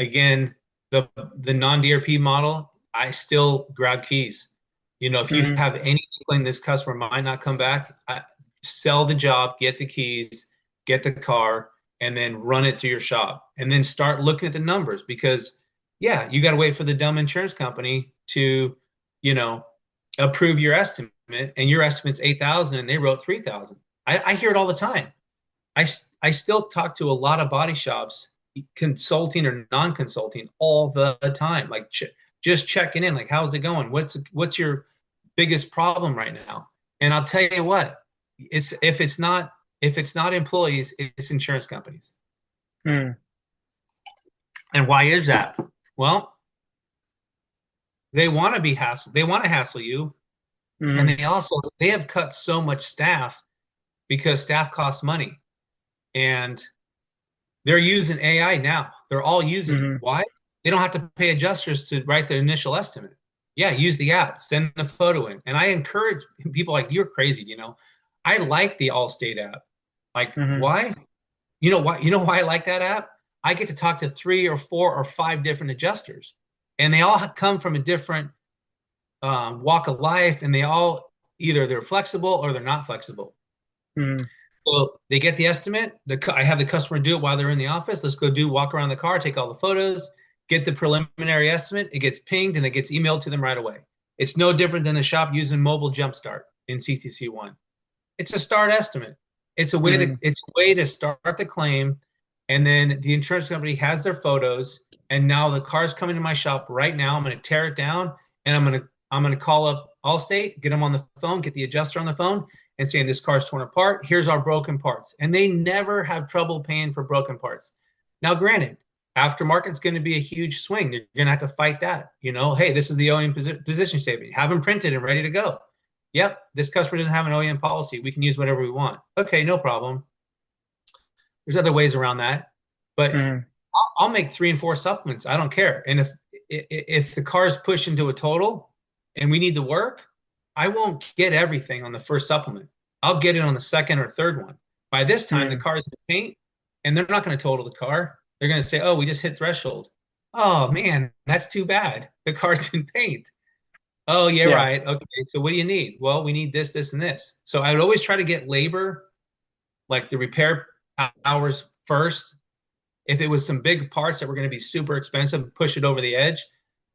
again, the non-DRP model, I still grab keys. If you Mm-hmm. have any inkling this customer might not come back, sell the job, get the keys, get the car, and then run it to your shop, and then start looking at the numbers, because yeah, you got to wait for the dumb insurance company to, you know, approve your estimate, and your estimate's 8,000 and they wrote 3,000. I hear it all the time. I still talk to a lot of body shops, consulting or non-consulting, all the time, like just checking in, like, how's it going? What's your biggest problem right now? And I'll tell you what, it's if it's not employees, it's insurance companies. Mm. And why is that? Well, they want to hassle you, And Mm-hmm. they have cut so much staff because staff costs money. And they're using AI now. They're all using it. Mm-hmm. Why? They don't have to pay adjusters to write the initial estimate. Yeah, use the app, send the photo in. And I encourage people like, you're crazy, I like the Allstate app. Like, Mm-hmm. why? You know why I like that app? I get to talk to 3 or 4 or 5 different adjusters, and they all come from a different walk of life, and they all either they're flexible or they're not flexible. Mm-hmm. So they get the estimate. I have the customer do it while they're in the office. Let's go walk around the car, take all the photos, get the preliminary estimate. It gets pinged and it gets emailed to them right away. It's no different than the shop using mobile jumpstart in CCC1. It's a start estimate. It's a way to start the claim, and then the insurance company has their photos, and now the car's coming to my shop right now. I'm going to tear it down, and I'm going to call up Allstate, get them on the phone, get the adjuster on the phone, and saying this car's torn apart. Here's our broken parts, and they never have trouble paying for broken parts. Now, granted, aftermarket's going to be a huge swing. You're going to have to fight that. Hey, this is the OEM position statement. Have them printed and ready to go. Yep, this customer doesn't have an OEM policy. We can use whatever we want. Okay, no problem. There's other ways around that, but Mm-hmm. I'll make 3 and 4 supplements. I don't care. And if the car's pushed into a total and we need the work, I won't get everything on the first supplement. I'll get it on the second or third one. By this time, the Mm-hmm. car is in paint, and they're not going to total the car. They're going to say, "Oh, we just hit threshold." Oh man, that's too bad. The car's in paint. Oh, yeah, Yeah. right. Okay, so what do you need? Well, we need this, this, and this. So I would always try to get labor, like the repair hours first. If it was some big parts that were going to be super expensive, push it over the edge.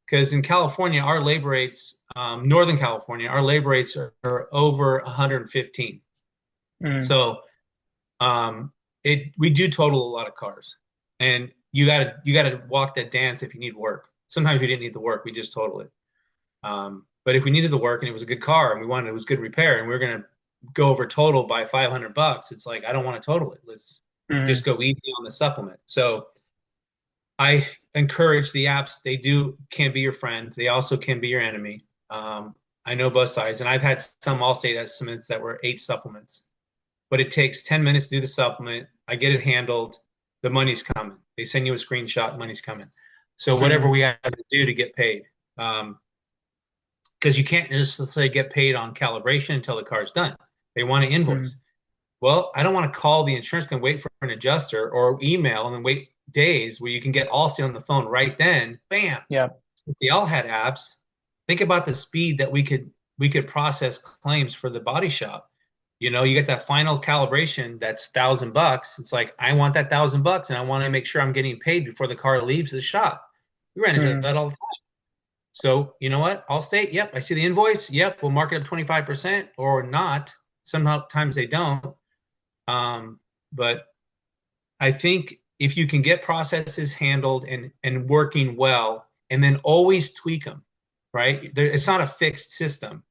Because in California, our labor rates, Northern California, our labor rates are over 115. Mm-hmm. So we do total a lot of cars, and you gotta walk that dance if you need work. Sometimes we didn't need the work; we just total it. But if we needed the work and it was a good car and we wanted it was good repair and we are gonna go over total by $500, it's like I don't want to total it. Let's Mm-hmm. just go easy on the supplement. So I encourage the apps. They can be your friend. They also can be your enemy. I know both sides, and I've had some Allstate estimates that were 8 supplements, but it takes 10 minutes to do the supplement. I get it handled. The money's coming. They send you a screenshot. Money's coming. So whatever Mm-hmm. we have to do to get paid. Because you can't just say get paid on calibration until the car's done. They want to Mm-hmm. invoice. Well, I don't want to call the insurance company, wait for an adjuster, or email and then wait days where you can get Allstate on the phone right then. Bam! Yeah. If they all had apps, think about the speed that we could process claims for the body shop. You get that final calibration that's $1,000. It's like I want that $1,000, and I want to make sure I'm getting paid before the car leaves the shop. We ran into Mm-hmm. that all the time. So you know what? Allstate, yep, I see the invoice. Yep, we'll mark it up 25% or not. Sometimes they don't. Um, but I think if you can get processes handled and working well, and then always tweak them, right? It's not a fixed system.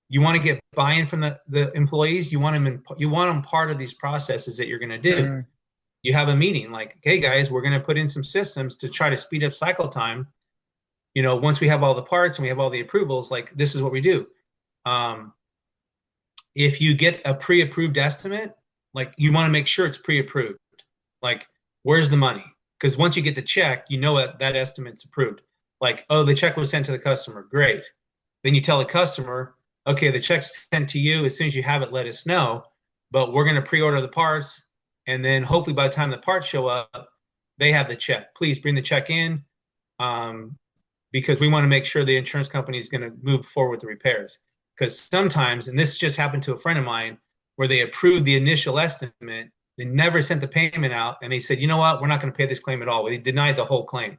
You want to get buy-in from the employees. You want them part of these processes that you're going to do. Mm-hmm. You have a meeting like, hey guys, we're going to put in some systems to try to speed up cycle time. Once we have all the parts and we have all the approvals, like this is what we do. Um, if you get a pre-approved estimate, like you want to make sure it's pre-approved. Like, where's the money? Because once you get the check, you know that estimate's approved. Like, oh, the check was sent to the customer. Great. Then you tell the customer, okay, the check's sent to you. As soon as you have it, let us know. But we're going to pre-order the parts, and then hopefully by the time the parts show up, they have the check. Please bring the check in, because we want to make sure the insurance company is going to move forward with the repairs. Because sometimes, and this just happened to a friend of mine, where they approved the initial estimate, they never sent the payment out, and they said, you know what, we're not going to pay this claim at all. They denied the whole claim.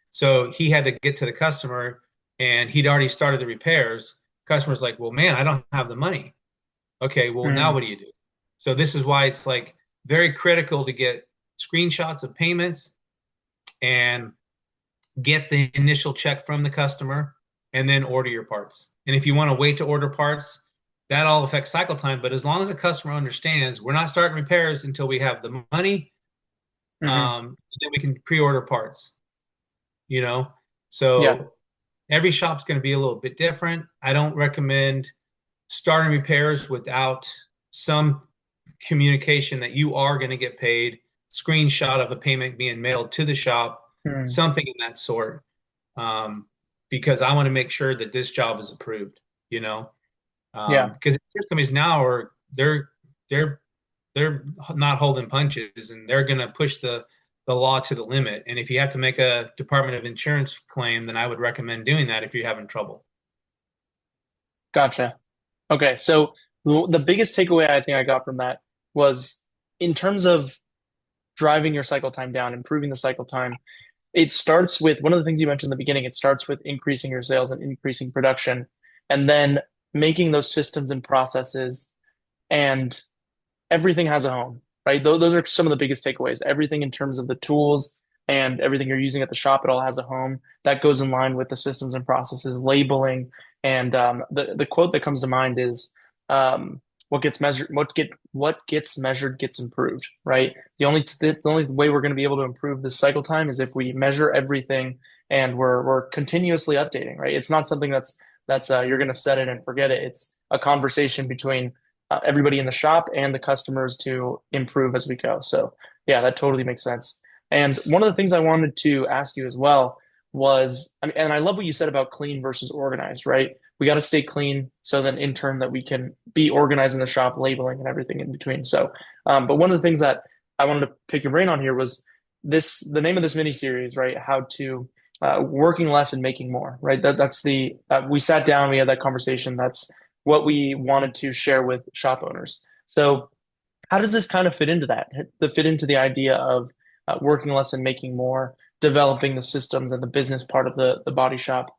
So he had to get to the customer, and he'd already started the repairs. Customer's like, well, man, I don't have the money. Okay, well, now Mm-hmm. what do you do? So this is why it's like very critical to get screenshots of payments and get the initial check from the customer and then order your parts. And if you want to wait to order parts, that all affects cycle time. But as long as the customer understands, we're not starting repairs until we have the money, Mm-hmm. then we can pre-order parts. You know, Yeah. so every shop's going to be a little bit different. I don't recommend. starting repairs without some communication that you are going to get paid, screenshot of the payment being mailed to the shop, Mm. something in that sort, um, because I want to make sure that this job is approved, you know, Yeah. because insurance companies now are they're they're not holding punches and they're going to push the law to the limit. And if you have to make a Department of Insurance claim, then I would recommend doing that if you're having trouble. Gotcha. Okay. So the biggest takeaway I think I got from that was in terms of driving your cycle time down, improving the cycle time, it starts with one of the things you mentioned in the beginning. It starts with increasing your sales and increasing production, and then making those systems and processes, and everything has a home, right? Those are some of the biggest takeaways. Everything in terms of the tools and everything you're using at the shop, it all has a home. That goes in line with the systems and processes, labeling, and the quote that comes to mind is, "What gets measured, what gets measured gets improved." Right? The only way we're going to be able to improve this cycle time is if we measure everything and we're continuously updating. Right? It's not something that's you're going to set it and forget it. It's a conversation between everybody in the shop and the customers to improve as we go. So yeah, that totally makes sense. And one of the things I wanted to ask you as well was, I mean, and I love what you said about clean versus organized, right? We got to stay clean so then in turn that we can be organized in the shop, labeling and everything in between. So, but one of the things that I wanted to pick your brain on here was the name of this mini series, right? How to working less and making more, right? That's the we sat down, we had that conversation. That's what we wanted to share with shop owners. So, how does this kind of fit into that? Fit into the idea of working less and making more, developing the systems and the business part of the body shop?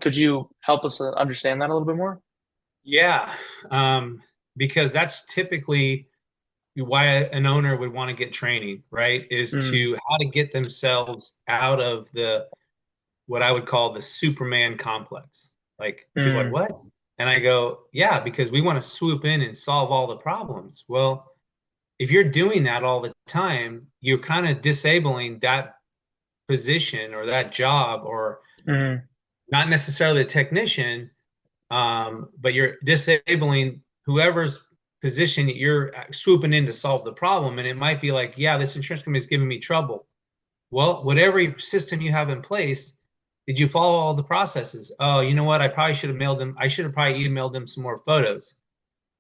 Could you help us understand that a little bit more? Yeah, um, because that's typically why an owner would want to get training, right? Is Mm, to how to get themselves out of the what I would call the Superman complex. Like people are like, mm, what? And I go, yeah, because we want to swoop in and solve all the problems. Well, if you're doing that all the time, you're kind of disabling that position or that job, or mm, not necessarily the technician, but you're disabling whoever's position you're swooping in to solve the problem. And it might be like, yeah, this insurance company is giving me trouble. Well, whatever system you have in place, did you follow all the processes? Oh, you know what? I probably should have mailed them. I should have probably emailed them some more photos.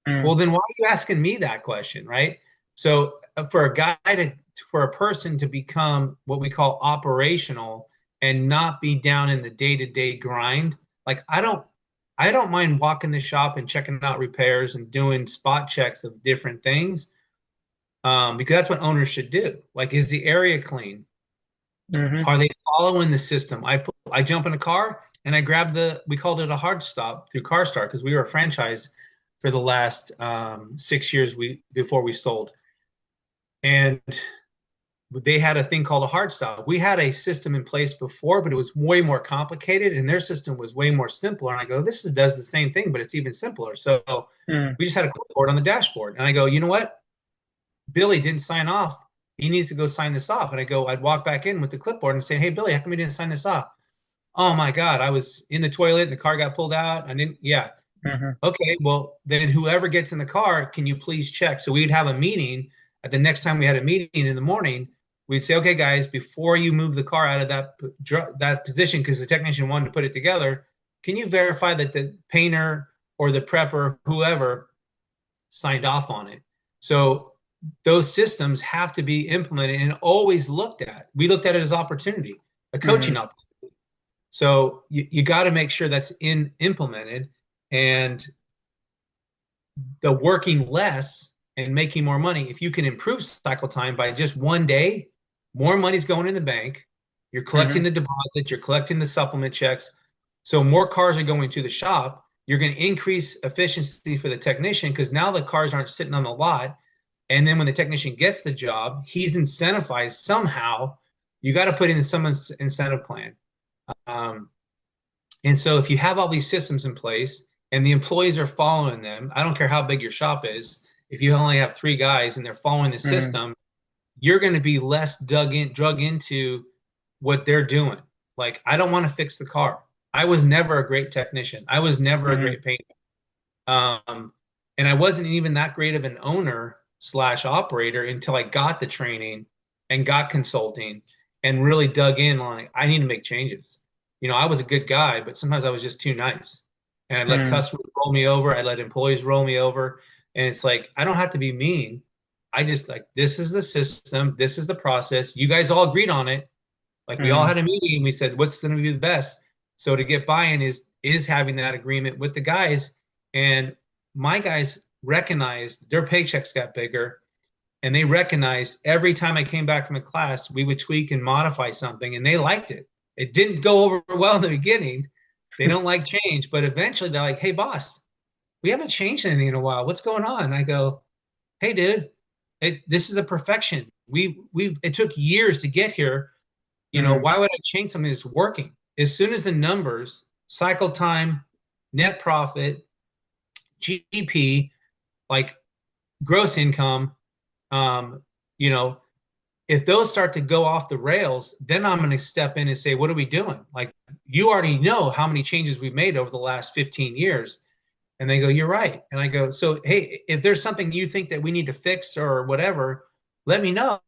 Well, mm, then why are you asking me that question, right? So for a guy to, for a person to become what we call operational and not be down in the day-to-day grind, like I don't mind walking the shop and checking out repairs and doing spot checks of different things, because that's what owners should do. Like, is the area clean? mm, Are they following the system? I jump in a car and I grab we called it a hard stop through CarStar because we were a franchise for the last 6 years before we sold. And they had a thing called a hard stop. We had a system in place before, but it was way more complicated, and their system was way more simpler. And I go, does the same thing, but it's even simpler. So mm, we just had a clipboard on the dashboard. And I go, you know what? Billy didn't sign off. He needs to go sign this off. And I'd walk back in with the clipboard and say, hey, Billy, how come you didn't sign this off? Oh my God, I was in the toilet and the car got pulled out. I didn't, yeah. mm, Okay, well, then whoever gets in the car, can you please check? So we'd have a meeting. At the next time we had a meeting in the morning, we'd say, okay, guys, before you move the car out of that position, because the technician wanted to put it together, can you verify that the painter or the prepper, whoever, signed off on it? So those systems have to be implemented and always looked at. We looked at it as opportunity, a coaching mm, opportunity. So you got to make sure that's implemented, and the working less and making more money. If you can improve cycle time by just one day, more money's going in the bank. You're collecting mm, the deposit, you're collecting the supplement checks. So more cars are going to the shop. You're going to increase efficiency for the technician because now the cars aren't sitting on the lot. And then when the technician gets the job, he's incentivized somehow. You got to put in some incentive plan. Um, and so if you have all these systems in place and the employees are following them, I don't care how big your shop is. If you only have 3 guys and they're following the mm, system, you're going to be less drug into what they're doing. Like, I don't want to fix the car. I was never a great technician. I was never a mm. great painter. And I wasn't even that great of an owner slash operator until I got the training and got consulting and really dug in on like, I need to make changes. I was a good guy, but sometimes I was just too nice. And I let Mm, customers roll me over. I let employees roll me over. And it's like, I don't have to be mean. I just like, this is the system. This is the process. You guys all agreed on it. Like we all mm, had a meeting and we said, what's going to be the best? So to get buy-in is having that agreement with the guys. And my guys recognized their paychecks got bigger, and they recognized every time I came back from a class, we would tweak and modify something, and they liked it. It didn't go over well in the beginning. They don't like change, but eventually they're like, "Hey, boss, we haven't changed anything in a while. What's going on?" And I go, "Hey, dude, this is a perfection. It took years to get here. mm, Why would I change something that's working? As soon as the numbers, cycle time, net profit, GP, like gross income, um, you know, if those start to go off the rails, then I'm going to step in and say, what are we doing? Like, you already know how many changes we've made over the last 15 years. And they go, you're right. And I go, so, hey, if there's something you think that we need to fix or whatever, let me know.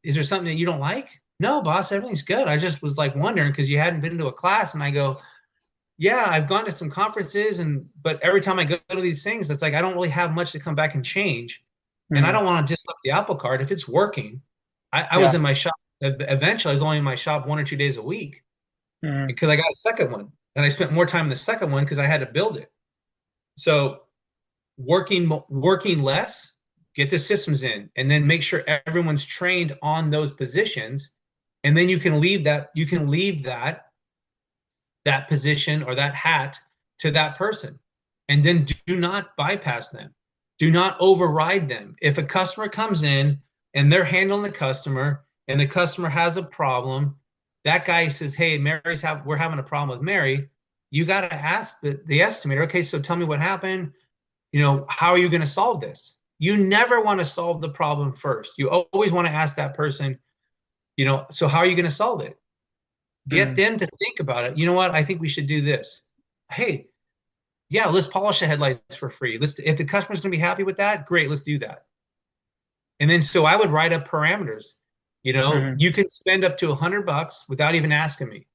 Is there something that you don't like? No, boss, everything's good. I just was like wondering because you hadn't been to a class. And I go, yeah, I've gone to some conferences but every time I go to these things, it's like I don't really have much to come back and change. And I mm. don't want to just look the apple cart. If it's working, I was Yeah. in my shop. Eventually, I was only in my shop 1 or 2 days a week Mm, because I got a second one. And I spent more time in the second one because I had to build it. So working less, get the systems in, and then make sure everyone's trained on those positions. And then you can leave that position or that hat to that person. And then do not bypass them. Do not override them. If a customer comes in and they're handling the customer and the customer has a problem, that guy says, hey, we're having a problem with Mary. You got to ask the estimator, okay, so tell me what happened. How are you going to solve this? You never want to solve the problem first. You always want to ask that person, so how are you going to solve it? Get mm, them to think about it. You know what? I think we should do this. Hey, yeah, let's polish the headlights for free. If the customer's going to be happy with that, great, let's do that. And then so I would write up parameters. mm, You can spend up to $100 without even asking me.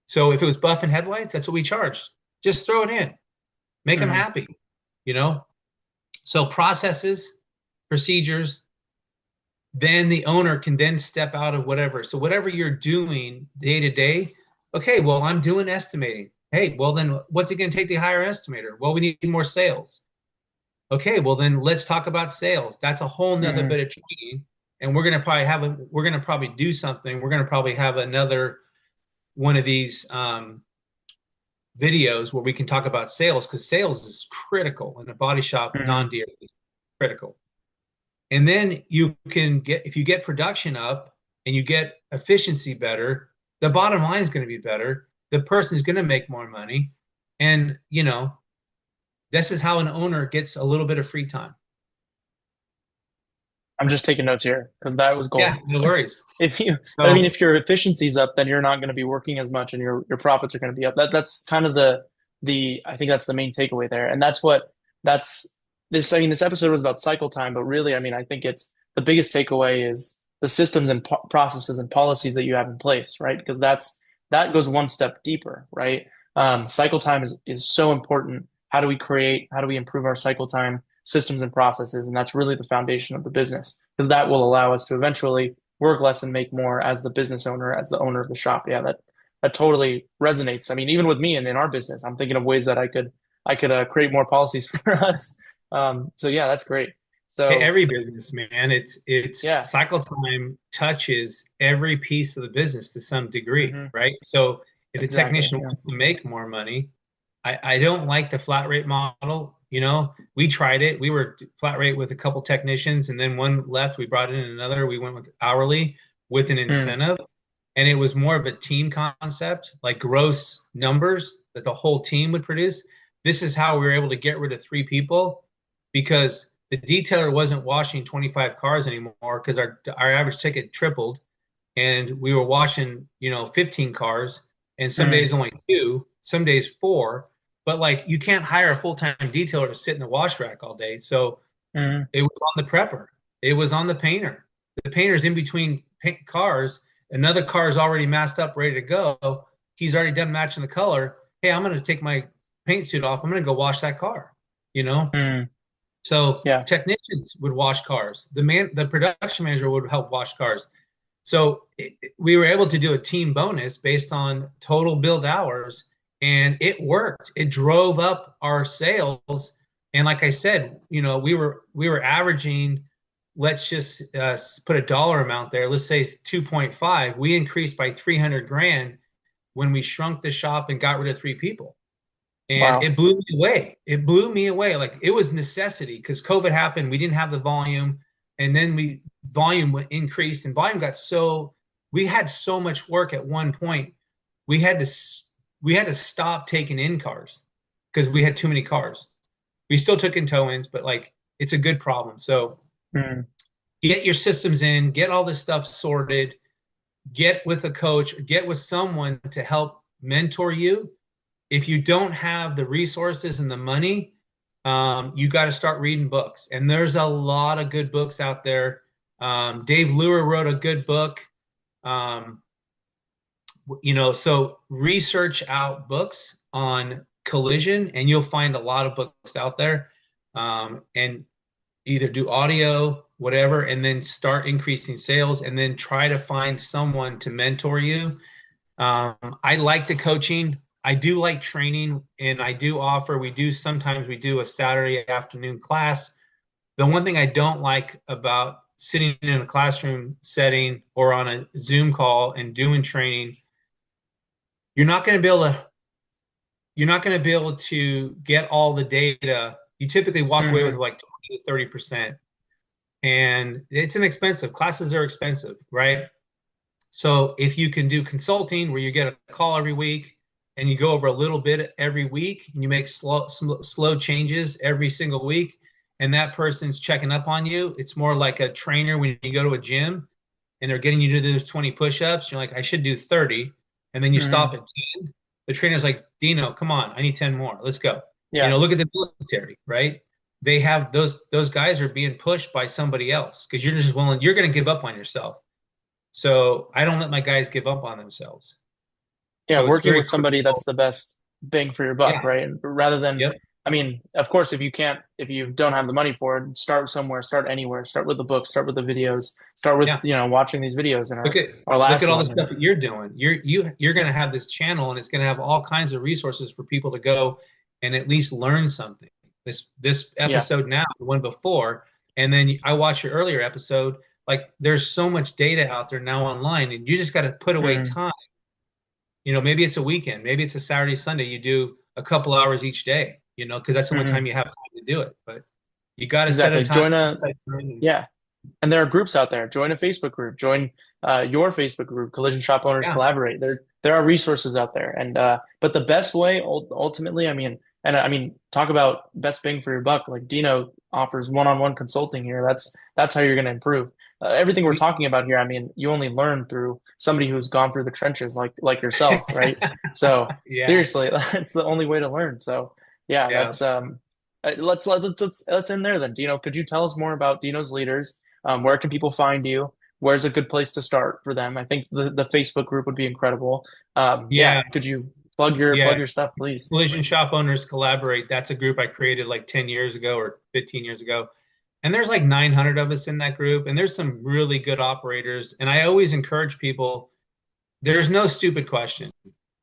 So if it was buff and headlights, that's what we charged. Just throw it in, make them mm. happy. You know. So processes, procedures, then the owner can then step out of whatever. So whatever you're doing day to day, okay, well, I'm doing estimating. Hey, well, then what's it going to take to hire an estimator? Well, we need more sales. Okay, well, then let's talk about sales. That's a whole nother Mm, bit of training. And we're going to probably do something. We're going to probably have another one of these videos where we can talk about sales because sales is critical in a body shop, mm, non-deer, critical. And then if you get production up and you get efficiency better, the bottom line is going to be better. The person is going to make more money. And, this is how an owner gets a little bit of free time. I'm just taking notes here because that was Yeah, gold. no worries. But I mean, So, if your efficiency's up, then you're not going to be working as much, and your profits are going to be up. That's kind of the I think that's the main takeaway there, and that's this. I mean, this episode was about cycle time, but really, I mean, I think it's the biggest takeaway is the systems and processes and policies that you have in place, right? Because that goes one step deeper, right? Cycle time is so important. How do we create? How do we improve our cycle time systems and processes? And that's really the foundation of the business because that will allow us to eventually work less and make more as the business owner, as the owner of the shop. Yeah, that totally resonates. I mean, even with me and in our business, I'm thinking of ways that I could create more policies for us. So yeah, that's great. So every business, man, it's yeah, cycle time touches every piece of the business to some degree, hmm, right? So if a exactly. technician Yeah. wants to make more money, I don't like the flat rate model. We tried it. We were flat rate with a couple technicians, and then one left. We brought in another. We went with hourly with an Mm, incentive, and it was more of a team concept, like gross numbers that the whole team would produce. This is how we were able to get rid of 3 people because the detailer wasn't washing 25 cars anymore because our average ticket tripled, and we were washing 15 cars, and some mm, days only 2, some days 4. but like you can't hire a full-time detailer to sit in the wash rack all day. So Mm, it was on the prepper. It was on the painter. The painter's in between paint cars. Another car is already masked up, ready to go. He's already done matching the color. Hey, I'm going to take my paint suit off. I'm going to go wash that car. You know. mm, So yeah. technicians would wash cars. The production manager would help wash cars. So we were able to do a team bonus based on total build hours, and it worked. It drove up our sales, and like I said, we were averaging. Let's just put a dollar amount there. Let's say 2.5. We increased by 300 grand when we shrunk the shop and got rid of 3 people, and Wow. it blew me away. It blew me away. Like it was necessity because COVID happened. We didn't have the volume, and then volume increased, and volume got so we had so much work at one point. We had to we had to stop taking in cars because we had too many cars. We still took in tow-ins, but like it's a good problem. So Mm, get your systems in, get all this stuff sorted, get with a coach, get with someone to help mentor you. If you don't have the resources and the money, you got to start reading books. And there's a lot of good books out there. Dave Lure wrote a good book. Um, so research out books on collision, and you'll find a lot of books out there. And either do audio, whatever, and then start increasing sales, and then try to find someone to mentor you. I like the coaching. I do like training, and I do offer. Sometimes we do a Saturday afternoon class. The one thing I don't like about sitting in a classroom setting or on a Zoom call and doing training, you're not going to be able to you're not going to be able to get all the data. You typically walk away with hmm like 20 to 30%. And it's inexpensive. Classes are expensive, right? So if you can do consulting where you get a call every week and you go over a little bit every week and you make slow changes every single week, and that person's checking up on you, it's more like a trainer when you go to a gym and they're getting you to do those 20 push-ups. You're like, I should do 30. And then you stop hmm at 10. The trainer's like, Dino, come on, I need 10 more. Let's go. Yeah. Look at the military, right? They have those guys are being pushed by somebody else because you're going to give up on yourself. So I don't let my guys give up on themselves. Yeah, So it's working very with somebody that's critical. the best bang for your buck, Yeah. right? Rather than, Yep. I mean, of course, if you don't have the money for it, start somewhere, start anywhere, start with the book, start with the videos, start with, Yeah. watching these videos in Look at our look at last all the one. And stuff that you're doing. You're going to have this channel, and it's going to have all kinds of resources for people to go and at least learn something. This yeah, episode now, the one before, and then I watched your earlier episode. Like there's so much data out there now online, and you just got to put away mm, time. Maybe it's a weekend, maybe it's a Saturday, Sunday. You do a couple hours each day. Because that's the only hmm time you have time to do it. But you got to set a exactly. time. Yeah. And there are groups out there. Join a Facebook group. Join your Facebook group. Collision Shop Owners Yeah, Collaborate. There are resources out there. And but the best way ultimately, I mean, talk about best bang for your buck. Like Dino offers one-on-one consulting here. That's how you're going to improve. Everything we're we, talking about here. I mean, you only learn through somebody who's gone through the trenches, like yourself, right? So yeah, seriously, that's the only way to learn. So yeah, yeah. that's let's end there then. Dino, could you tell us more about Dino's Leaders? Where can people find you? Where's a good place to start for them? I think the Facebook group would be incredible. Yeah, Yeah, could you plug yeah. your stuff, please? Collision Shop Owners Collaborate. That's a group I created like 10 years ago or 15 years ago. And there's like 900 of us in that group. And there's some really good operators. And I always encourage people, there's no stupid question.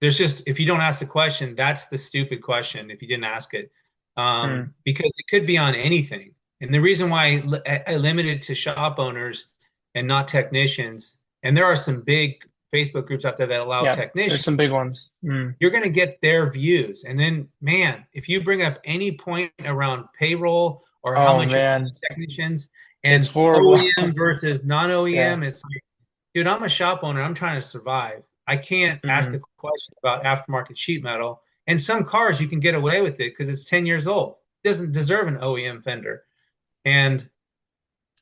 There's just, if you don't ask the question, that's the stupid question if you didn't ask it. Hmm. Because it could be on anything. And the reason why I limited to shop owners and not technicians, and there are some big Facebook groups out there that allow Yeah, there's technicians, some big ones. Mm. you're going to get their views. And then, man, if you bring up any point around payroll or how Oh much you're paying man, technicians it's and horrible. OEM versus Yeah. non-OEM, it's like, dude, I'm a shop owner. I'm trying to survive. I can't ask a Mm. question about aftermarket sheet metal. And some cars you can get away with it because it's 10 years old. It doesn't deserve an OEM fender. And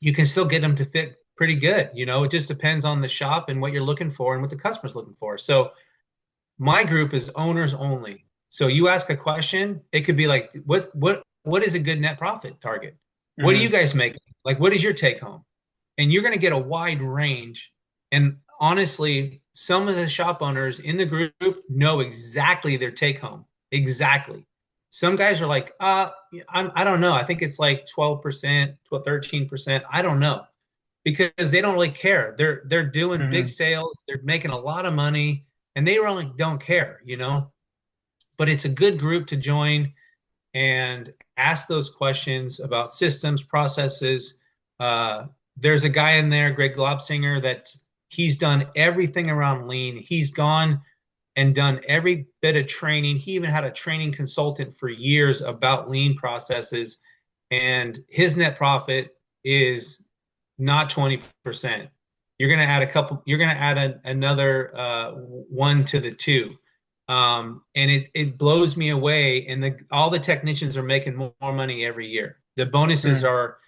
you can still get them to fit pretty good. It just depends on the shop and what you're looking for and what the customer's looking for. So my group is owners only. So you ask a question, it could be like, what is a good net profit target? What do you Hmm. guys make? Like, what is your take home? And you're going to get a wide range. And honestly, some of the shop owners in the group know exactly their take home. Exactly. Some guys are like, I don't know. I think it's like 12%, 13%. I don't know because they don't really care. They're doing big Hmm. sales, they're making a lot of money, and they really don't care, But it's a good group to join and ask those questions about systems, processes. Uh, there's a guy in there, Greg Globsinger, he's done everything around lean. He's gone and done every bit of training. He even had a training consultant for years about lean processes, and his net profit is not 20%. You're going to add another one to the two. And it blows me away. And all the technicians are making more money every year. The bonuses Hmm. are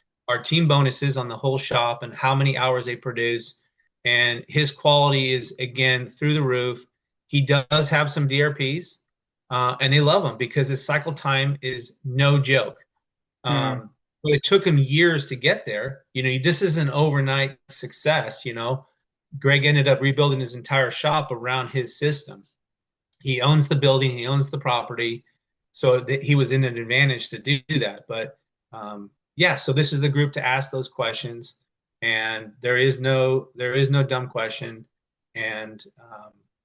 team bonuses on the whole shop and how many hours they produce. And his quality is again through the roof. He does have some DRPs, and they love him because his cycle time is no joke. Hmm. But it took him years to get there. This is an overnight success. Greg ended up rebuilding his entire shop around his system. He owns the building, he owns the property, so he was in an advantage to do that. But yeah, so this is the group to ask those questions, and there is no dumb question. And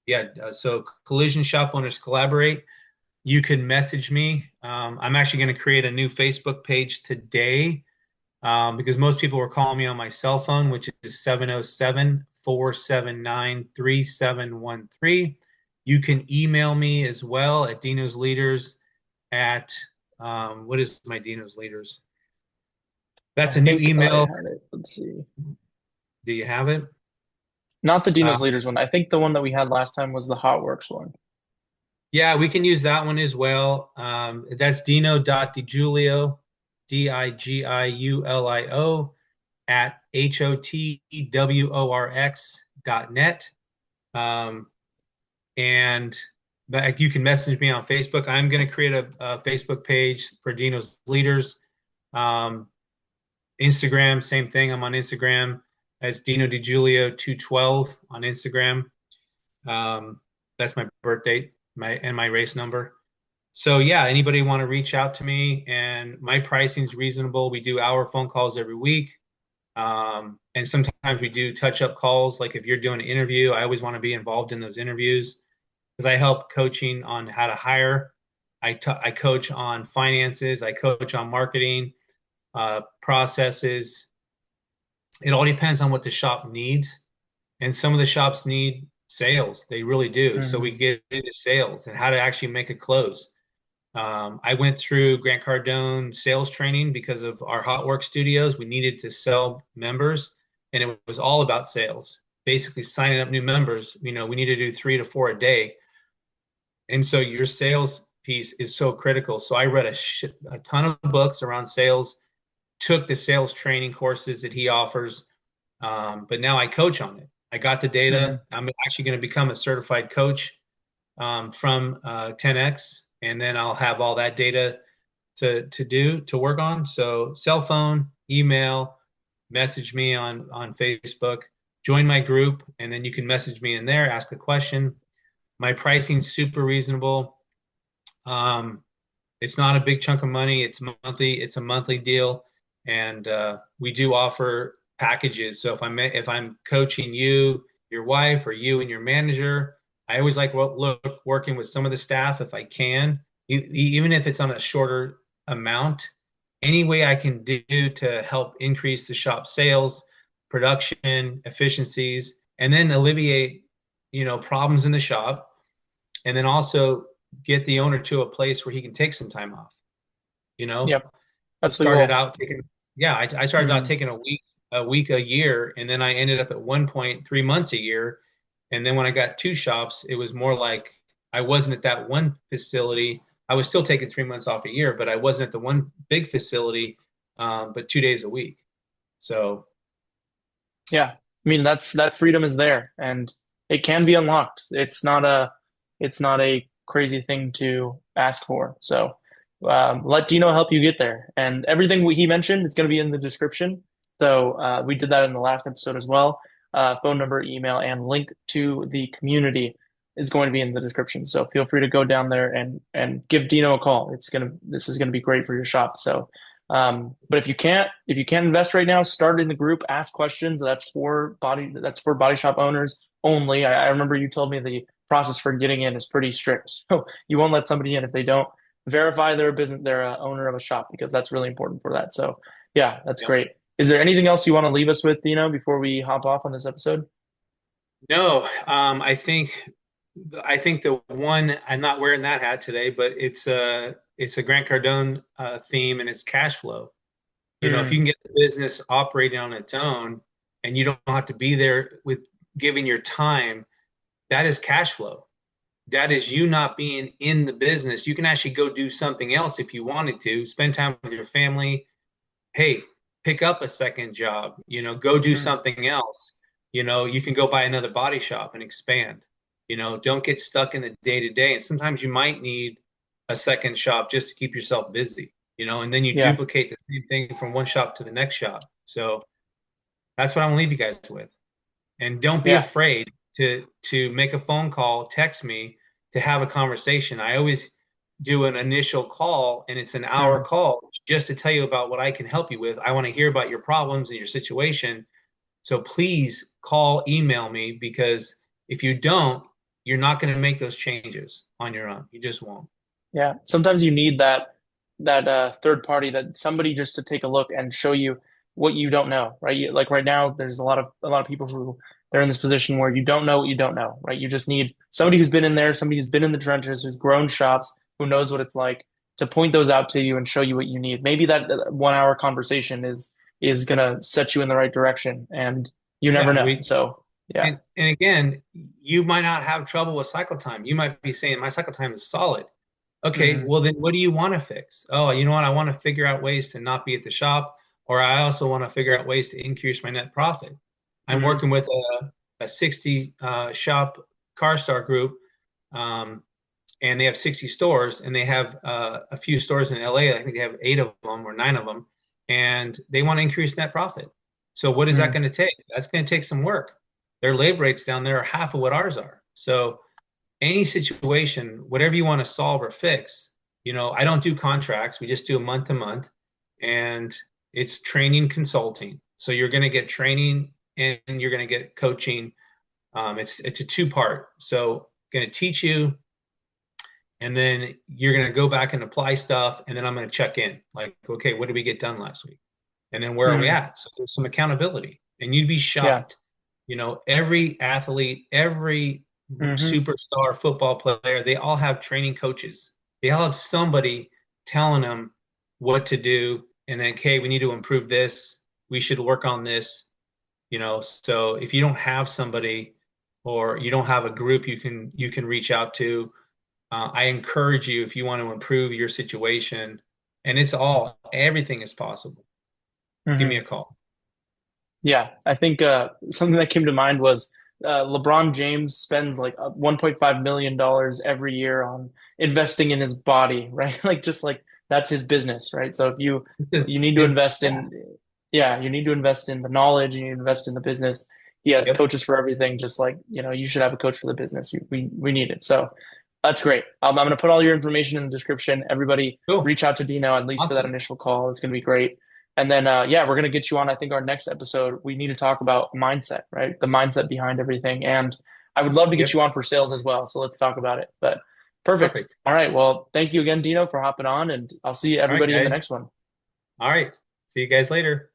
yeah, so collision shop owners collaborate. You can message me. I'm actually going to create a new Facebook page today because most people were calling me on my cell phone, which is 707-479-3713. You can email me as well at Dino's Leaders at what is my Dino's Leaders? That's I a new think I email. have it. Let's see. Do you have it? Not the Uh, Dino's Leaders one. I think the one that we had last time was the Hot Works one. yeah, we can use that one as well. That's Dino.Digiulio, Digiulio at hotworx.net. Um, and you can message me on Facebook. I'm going to create a Facebook page for Dino's Leaders. Um, Instagram, same thing. I'm on Instagram as Dino Digiulio 212 on Instagram. Um, that's my birth date, my race number. So yeah, anybody want to reach out to me, and my pricing is reasonable. We do hour phone calls every week. And sometimes we do touch up calls. Like if you're doing an interview, I always want to be involved in those interviews because I help coaching on how to hire. I coach on finances. I coach on marketing, processes. It all depends on what the shop needs. And some of the shops need sales. They really do. So we Hmm. get into sales and how to actually make a close. I went through Grant Cardone sales training because of our Hot Work studios. We needed to sell members, and it was all about sales. Basically, signing up new members. We need to do 3 to 4 a day, and so your sales piece is so critical. So I read a ton of books around sales, took the sales training courses that he offers, but now I coach on it. I got the Hmm. data. I'm actually going to become a certified coach from 10x, and then I'll have all that data to work on. So cell phone, email, message me on Facebook, join my group, and then you can message me in there, ask a question. My pricing's super reasonable. Um, it's not a big chunk of money. It's monthly. It's a monthly deal, and we do offer packages. So if I'm coaching you, your wife, or you and your manager, I always like look working with some of the staff if I can, even if it's on a shorter amount. Any way I can do to help increase the shop sales, production, efficiencies, and then alleviate problems in the shop, and then also get the owner to a place where he can take some time off. You know, Yep, I that's the started goal. out taking, yeah, I started out Hmm. taking a week a year, and then I ended up at one point 3 months a year. And then when I got two shops, it was more like I wasn't at that one facility. I was still taking 3 months off a year, but I wasn't at the one big facility, but 2 days a week. So Yeah, I mean that freedom is there, and it can be unlocked. It's not a crazy thing to ask for. So let Dino help you get there. And everything he mentioned is going to be in the description. So we did that in the last episode as well. Phone number, email, and link to the community is going to be in the description. So feel free to go down there and give Dino a call. This is gonna be great for your shop. So but if you can't invest right now, start in the group, ask questions. That's for body shop owners only. I remember you told me the process for getting in is pretty strict. So you won't let somebody in if they don't verify their business, they're a owner of a shop, because that's really important for that. So yeah, that's Yep. great. Is there anything else you want to leave us with, Dino, before we hop off on this episode? No, I think the one, I'm not wearing that hat today, but it's a Grant Cardone theme, and it's cash flow. If you Mm, can get the business operating on its own and you don't have to be there with giving your time, that is cash flow. That is you not being in the business. You can actually go do something else if you wanted to, spend time with your family. Hey, pick up a second job, go do mm, something else. You can go buy another body shop and expand. Don't get stuck in the day to day. And sometimes you might need a second shop just to keep yourself busy, and then you yeah, duplicate the same thing from one shop to the next shop. So that's what I'm gonna leave you guys with. And don't be yeah. afraid to make a phone call, text me, to have a conversation. I always do an initial call, and it's an hour Mm, call just to tell you about what I can help you with. I want to hear about your problems and your situation. So please call, email me, because if you don't, you're not going to make those changes on your own. You just won't. yeah. Sometimes you need that third party, that somebody just to take a look and show you what you don't know, right? Like right now, there's a lot of people who they're in this position where you don't know what you don't know, right? You just need somebody who's been in there, somebody who's been in the trenches, who's grown shops, who knows what it's like to point those out to you and show you what you need. Maybe that 1 hour conversation is gonna set you in the right direction, and you never Yeah, know. we So yeah. and again, you might not have trouble with cycle time. You might be saying my cycle time is solid. Okay, Hmm. well then what do you want to fix? Oh, you know what? I want to figure out ways to not be at the shop, or I also want to figure out ways to increase my net profit. I'm Hmm. working with a 60 shop car star group, um, and they have 60 stores, and they have a few stores in LA. I think they have 8 of them or 9 of them, and they want to increase net profit. So what is that Hmm. going to take? That's going to take some work. Their labor rates down there are half of what ours are. So any situation, whatever you want to solve or fix, I don't do contracts. We just do a month to month, and it's training consulting. So you're going to get training and you're going to get coaching. It's a two-part. So going to teach you, and then you're going to go back and apply stuff, and then I'm going to check in, like, okay, what did we get done last week, and then where are we Hmm. at? So there's some accountability, and you'd be Yeah. shocked. Every athlete, every Hmm. superstar football player, they all have training coaches. They all have somebody telling them what to do, and then, okay, we need to improve this. We should work on this. So if you don't have somebody, or you don't have a group you can reach out to, I encourage you, if you want to improve your situation, and everything is possible, give me Hmm. a call. Yeah, I think something that came to mind was LeBron James spends like $1.5 million every year on investing in his body, right? Like just like that's his business, right? So if you This you need to is, invest yeah, in, yeah, you need to invest in the knowledge, you need to invest in the business. He has yep, coaches for everything, just like, you should have a coach for the business. We need it. So that's great. I'm going to put all your information in the description. Everybody cool, reach out to Dino at least for that awesome, initial call. It's going to be great. And then, yeah, we're going to get you on. I think our next episode, we need to talk about mindset, right? The mindset behind everything. And I would love to get yep, you on for sales as well. So let's talk about it. But perfect. perfect. All right. Well, thank you again, Dino, for hopping on, and I'll see All right, everybody in the guys. next one. All right, see you guys later.